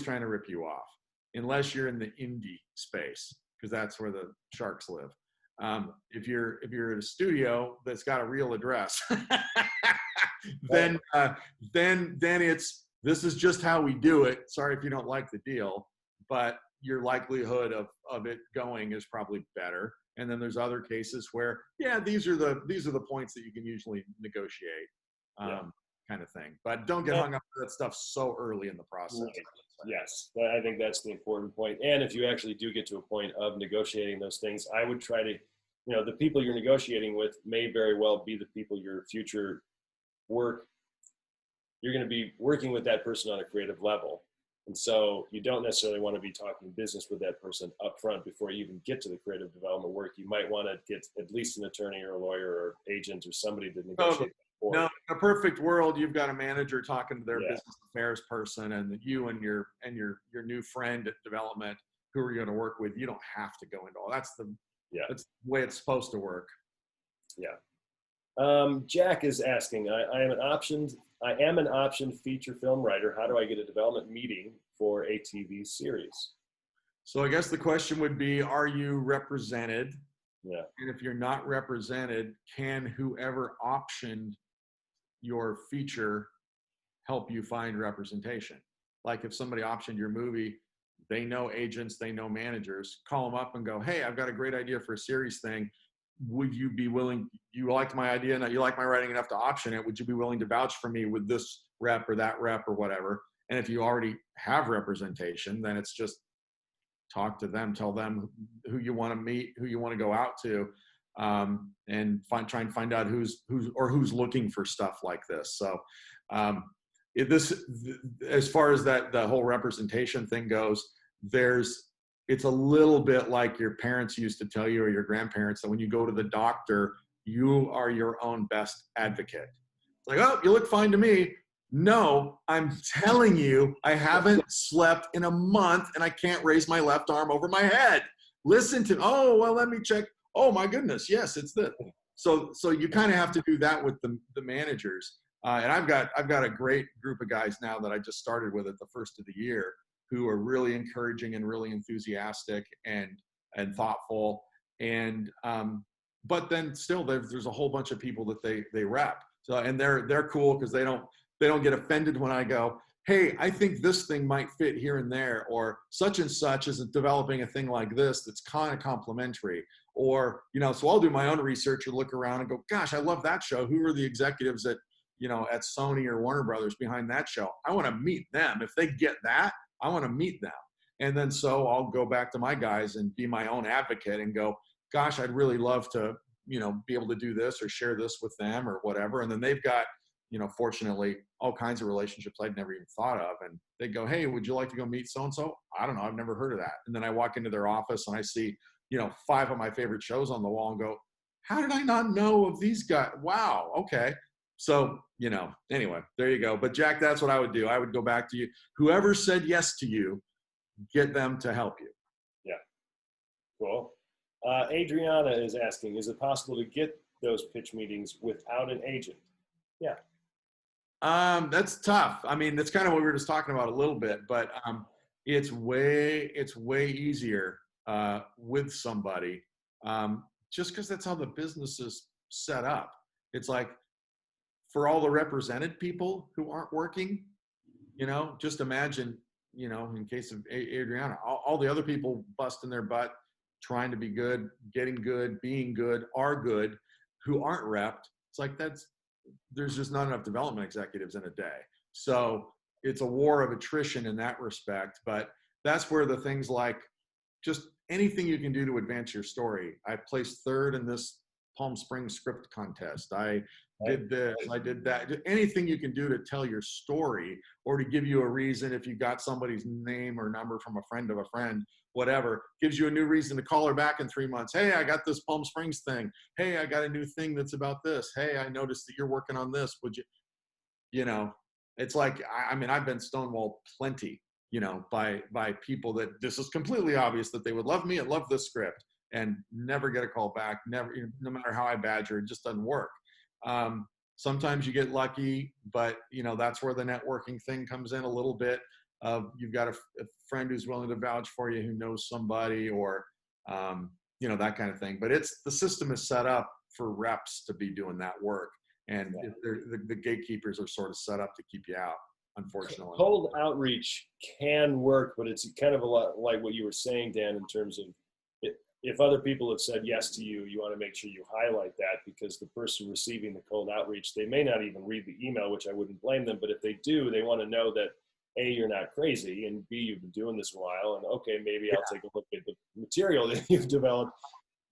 trying to rip you off unless you're in the indie space, because that's where the sharks live. If you're at a studio that's got a real address, then it's, this is just how we do it. Sorry if you don't like the deal, but your likelihood of it going is probably better. And then there's other cases where, these are the points that you can usually negotiate, kind of thing. But don't get hung up on that stuff so early in the process.
Right. Yes, I think that's the important point. And if you actually do get to a point of negotiating those things, I would try to, the people you're negotiating with may very well be the people your future work. You're going to be working with that person on a creative level. And so you don't necessarily want to be talking business with that person up front before you even get to the creative development work. You might want to get at least an attorney or a lawyer or agent or somebody to negotiate.
No, in a perfect world, you've got a manager talking to their
Yeah.
business affairs person, and you and your new friend at development who are you going to work with. You don't have to go into all. That's the way it's supposed to work.
Yeah. Jack is asking, I am an optioned feature film writer. How do I get a development meeting for a TV series?
So I guess the question would be, are you represented?
Yeah.
And if you're not represented, can whoever optioned your feature help you find representation? Like if somebody optioned your movie, they know agents, they know managers, call them up and go, hey, I've got a great idea for a series thing. Would you be willing, you liked my idea and you like my writing enough to option it, would you be willing to vouch for me with this rep or that rep or whatever? And if you already have representation, then it's just talk to them, tell them who you want to meet, who you want to go out to, and try and find out who's looking for stuff like this. So as far as the whole representation thing goes, it's a little bit like your parents used to tell you or your grandparents that when you go to the doctor, you are your own best advocate. It's like, oh, you look fine to me. No, I'm telling you, I haven't slept in a month and I can't raise my left arm over my head. Listen to, oh, well, let me check. Oh my goodness. Yes, it's this. So you kind of have to do that with the managers. And I've got a great group of guys now that I just started with at the first of the year who are really encouraging and really enthusiastic and thoughtful. And, but then still there's a whole bunch of people that they rep. So, and they're cool because they don't get offended when I go, hey, I think this thing might fit here and there, or such and such isn't developing a thing like this that's kind of complementary. Or, so I'll do my own research and look around and go, gosh, I love that show. Who are the executives at Sony or Warner Brothers behind that show? I want to meet them. If they get that, I want to meet them. And then so I'll go back to my guys and be my own advocate and go, gosh, I'd really love to, be able to do this or share this with them or whatever. And then they've got, fortunately, all kinds of relationships I'd never even thought of. And they go, hey, would you like to go meet so-and-so? I don't know. I've never heard of that. And then I walk into their office and I see, 5 of my favorite shows on the wall and go, how did I not know of these guys? Wow. Okay. So, anyway, there you go. But Jack, that's what I would do. I would go back to you. Whoever said yes to you, get them to help you.
Yeah. Cool. Adriana is asking, is it possible to get those pitch meetings without an agent? Yeah.
That's tough. I mean, that's kind of what we were just talking about a little bit, but it's way easier with somebody, just because that's how the business is set up. It's like for all the represented people who aren't working, just imagine, in case of Adriana, all the other people busting their butt, trying to be good, getting good, being good, are good, who aren't repped. It's like there's just not enough development executives in a day. So it's a war of attrition in that respect. But that's where the things like just anything you can do to advance your story. I placed 3rd in this Palm Springs script contest. I did this, I did that. Anything you can do to tell your story or to give you a reason, if you got somebody's name or number from a friend of a friend, whatever, gives you a new reason to call her back in 3 months. Hey, I got this Palm Springs thing. Hey, I got a new thing that's about this. Hey, I noticed that you're working on this. Would you, it's like, I've been stonewalled plenty, by people that this is completely obvious that they would love me and love this script and never get a call back. Never, no matter how I badger, it just doesn't work. Sometimes you get lucky, but that's where the networking thing comes in a little bit. You've got a friend who's willing to vouch for you, who knows somebody, or that kind of thing. But the system is set up for reps to be doing that work, and the gatekeepers are sort of set up to keep you out, unfortunately.
Cold outreach can work, but it's kind of a lot like what you were saying, Dan, in terms of if other people have said yes to you, you want to make sure you highlight that, because the person receiving the cold outreach, they may not even read the email, which I wouldn't blame them. But if they do, they want to know that A, you're not crazy, and B, you've been doing this a while, and okay, maybe I'll take a look at the material that you've developed,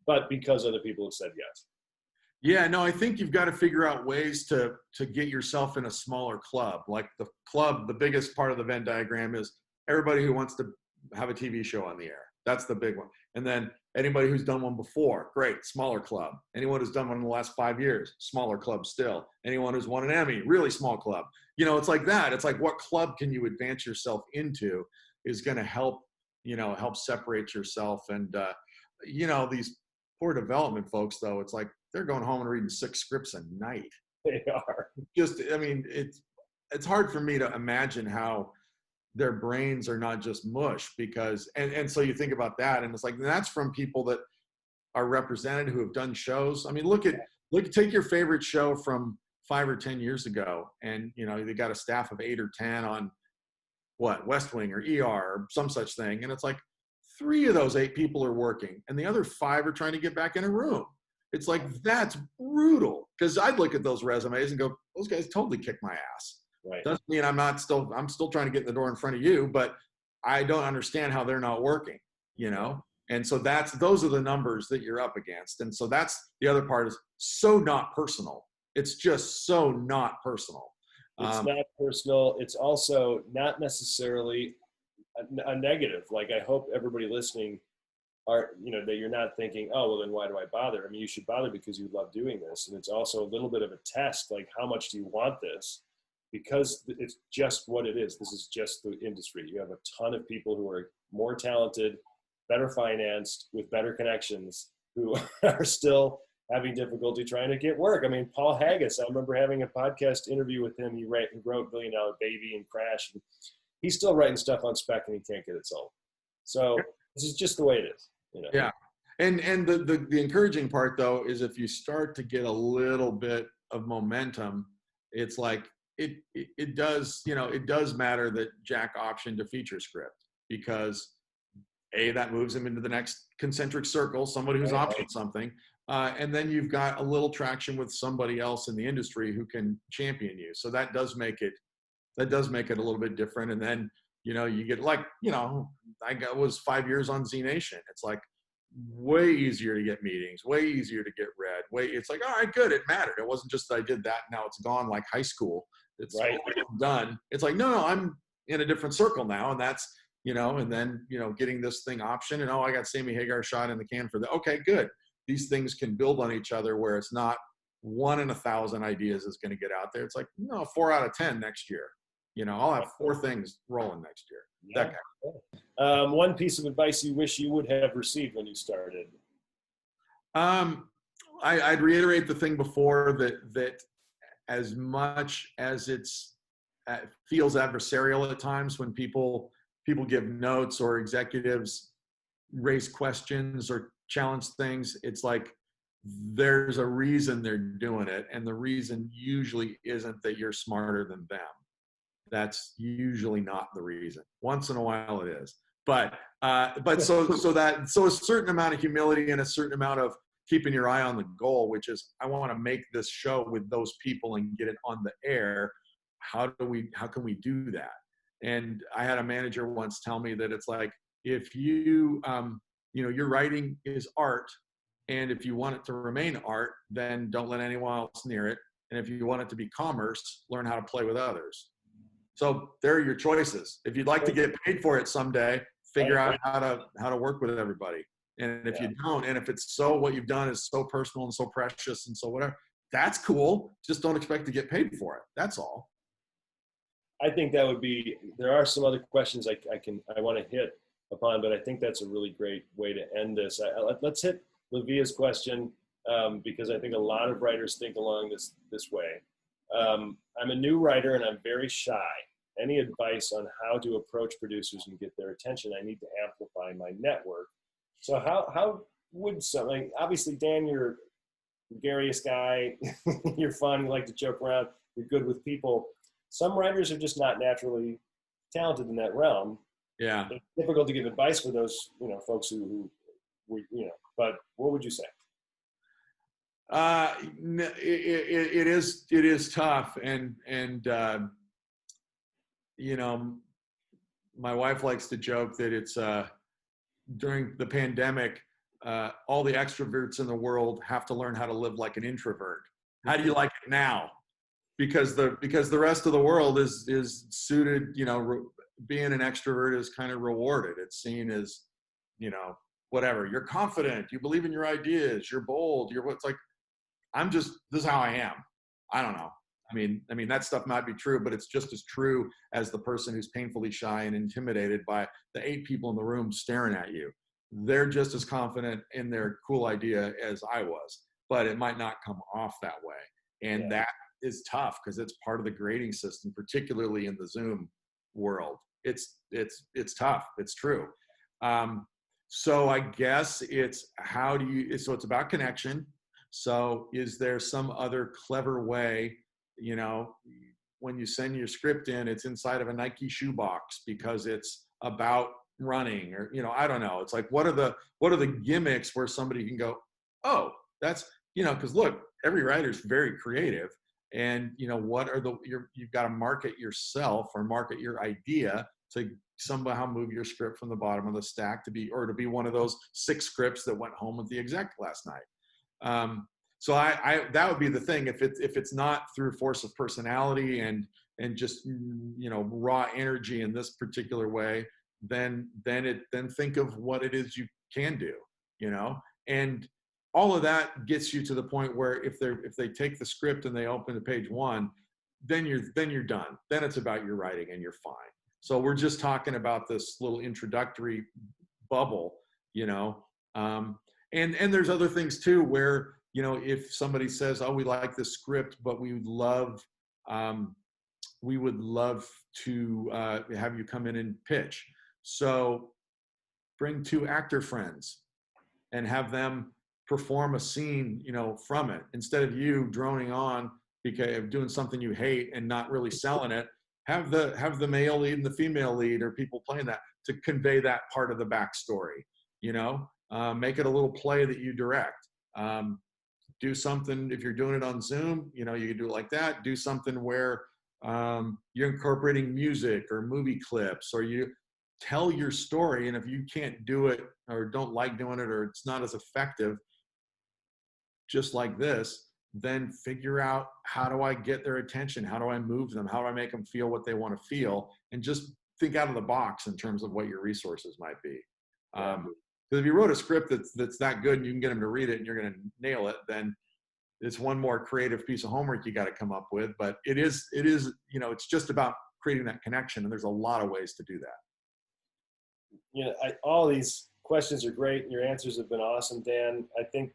but because other people have said yes.
Yeah, no, I think you've got to figure out ways to get yourself in a smaller club. Like the club, the biggest part of the Venn diagram is everybody who wants to have a TV show on the air. That's the big one. And then anybody who's done one before, great, smaller club. Anyone who's done one in the last 5 years, smaller club still. Anyone who's won an Emmy, really small club. You know, it's like that. It's like, what club can you advance yourself into is going to help, you know, help separate yourself. And, you know, these poor development folks, though, it's like they're going home and reading 6 scripts a night.
They are.
Just, I mean, it's hard for me to imagine how their brains are not just mush, because, and so you think about that, and it's like, that's from people that are represented who have done shows. I mean, take your favorite show from 5 or 10 years ago, and, you know, they got a staff of 8 or 10 on what, West Wing or ER or some such thing. And it's like 3 of those 8 people are working and the other 5 are trying to get back in a room. It's like, that's brutal. Because I'd look at those resumes and go, those guys totally kicked my ass.
Right.
Doesn't mean I'm still trying to get in the door in front of you, but I don't understand how they're not working, you know? And so those are the numbers that you're up against. And so that's the other part, is so not personal. It's just so not personal.
It's not personal. It's also not necessarily a negative. Like, I hope everybody listening are, you know, that you're not thinking, oh, well, then why do I bother? I mean, you should bother because you love doing this. And it's also a little bit of a test. Like, how much do you want this? Because it's just what it is. This is just the industry. You have a ton of people who are more talented, better financed, with better connections, who are still having difficulty trying to get work. I mean, Paul Haggis, I remember having a podcast interview with him. He wrote $1 Billion Baby and Crash. And he's still writing stuff on spec and he can't get it sold. So this is just the way it is. You know?
Yeah. And the encouraging part, though, is if you start to get a little bit of momentum, it's like, it does, you know, it does matter that Jack optioned a feature script, because that moves him into the next concentric circle, somebody who's optioned something. And then you've got a little traction with somebody else in the industry who can champion you. So that does make it a little bit different. And then, you know, you get, like, you know, was 5 years on Z Nation. It's like way easier to get meetings, way easier to get read. It's like, all right, good. It mattered. It wasn't just that I did that. Now it's gone, like high school. It's
right.
Done. It's like, no, I'm in a different circle now. And that's, you know, and then, you know, getting this thing option, and, I got Sammy Hagar shot in the can for that. Okay, good. These things can build on each other, where it's not 1 in 1,000 ideas is going to get out there. It's like, no, 4 out of 10 next year. You know, I'll have 4 things rolling next year.
Yeah.
That kind of.
One piece of advice you wish you would have received when you started?
I'd reiterate the thing before, that as much as it feels adversarial at times when people give notes or executives raise questions or challenge things, it's like, there's a reason they're doing it. And the reason usually isn't that you're smarter than them. That's usually not the reason. Once in a while it is. But so a certain amount of humility and a certain amount of keeping your eye on the goal, which is, I want to make this show with those people and get it on the air. How can we do that? And I had a manager once tell me that it's like, if you, your writing is art, and if you want it to remain art, then don't let anyone else near it. And if you want it to be commerce, learn how to play with others. So there are your choices. If you'd like to get paid for it someday, figure out how to work with everybody. And if you don't, and if it's what you've done is so personal and so precious and so whatever, that's cool. Just don't expect to get paid for it. That's all.
I think that would be, there are some other questions I want to hit upon, but I think that's a really great way to end this. Let's hit Lavia's question, because I think a lot of writers think along this way. I'm a new writer and I'm very shy. Any advice on how to approach producers and get their attention? I need to amplify my network. So how would something, obviously, Dan, you're a gregarious guy, you're fun, you like to joke around, you're good with people. Some writers are just not naturally talented in that realm.
Yeah.
It's difficult to give advice for those, folks who but what would you say?
It is tough. And my wife likes to joke that it's, during the pandemic, all the extroverts in the world have to learn how to live like an introvert. How do you like it now? Because the rest of the world is suited, being an extrovert is kind of rewarded. It's seen as, you know, whatever. You're confident. You believe in your ideas. You're bold. You're what's like, this is how I am. I don't know. I mean, that stuff might be true, but it's just as true as the person who's painfully shy and intimidated by the 8 people in the room staring at you. They're just as confident in their cool idea as I was, but it might not come off that way. And that is tough because it's part of the grading system, particularly in the Zoom world. It's tough. It's true. So I guess it's it's about connection. So is there some other clever way, you know, when you send your script in, it's inside of a Nike shoebox because it's about running, or, you know, I don't know. It's like, what are the gimmicks where somebody can go, oh, that's, you know, because look, every writer's very creative, and, you know, you've got to market yourself or market your idea to somehow move your script from the bottom of the stack to be one of those 6 scripts that went home with the exec last night. So I that would be the thing. If it's not through force of personality and just, you know, raw energy in this particular way, then think of what it is you can do, you know, and all of that gets you to the point where if they take the script and they open to page 1, then you're done. Then it's about your writing and you're fine. So we're just talking about this little introductory bubble, you know, and there's other things too where, you know, if somebody says, oh, we like this script, but we would love to have you come in and pitch. So bring 2 actor friends and have them perform a scene, you know, from it. Instead of you droning on because of doing something you hate and not really selling it, have the male lead and the female lead or people playing that to convey that part of the backstory, you know, make it a little play that you direct. Do something, if you're doing it on Zoom, you know, you can do it like that. Do something where you're incorporating music or movie clips, or you tell your story. And if you can't do it or don't like doing it, or it's not as effective, just like this, then figure out, how do I get their attention? How do I move them? How do I make them feel what they want to feel? And just think out of the box in terms of what your resources might be. Because if you wrote a script that's that good and you can get them to read it and you're going to nail it, then it's one more creative piece of homework you got to come up with. But it is, you know, it's just about creating that connection, and there's a lot of ways to do that.
You know, all these questions are great, and your answers have been awesome, Dan. I think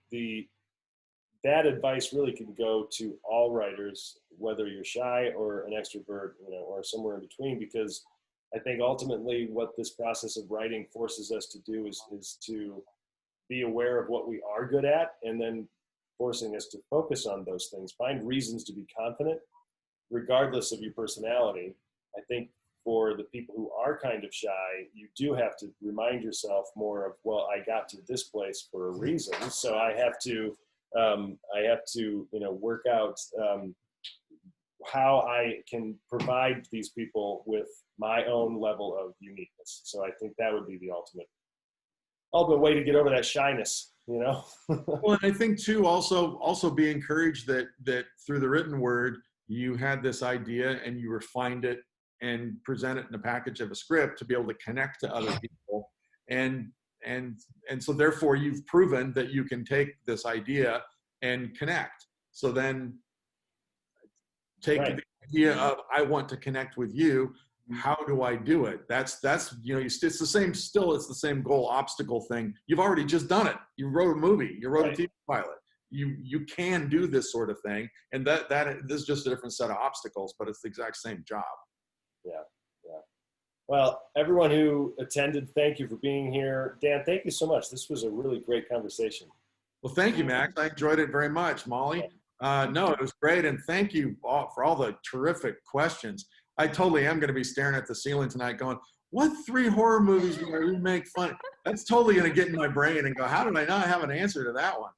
that advice really can go to all writers, whether you're shy or an extrovert, you know, or somewhere in between, because I think ultimately what this process of writing forces us to do is to be aware of what we are good at, and then forcing us to focus on those things, find reasons to be confident, regardless of your personality. I think for the people who are kind of shy, you do have to remind yourself more of, well, I got to this place for a reason. So I have to, you know, work out how I can provide these people with my own level of uniqueness. So I think that would be the ultimate way to get over that shyness, you know?
Well, and I think too, also be encouraged that through the written word, you had this idea and you refined it and present it in a package of a script to be able to connect to other people. And so therefore you've proven that you can take this idea and connect. So then take the idea of, I want to connect with you. How do I do it? That's, you know, it's the same goal obstacle thing. You've already just done it. You wrote a movie, you wrote a TV pilot. You can do this sort of thing. And this is just a different set of obstacles, but it's the exact same job.
Yeah. Well, everyone who attended, thank you for being here. Dan, thank you so much. This was a really great conversation.
Well, thank you, Max. I enjoyed it very much. Molly? No, it was great. And thank you all for all the terrific questions. I totally am going to be staring at the ceiling tonight going, what 3 horror movies would I remake fun? That's totally going to get in my brain and go, how did I not have an answer to that one?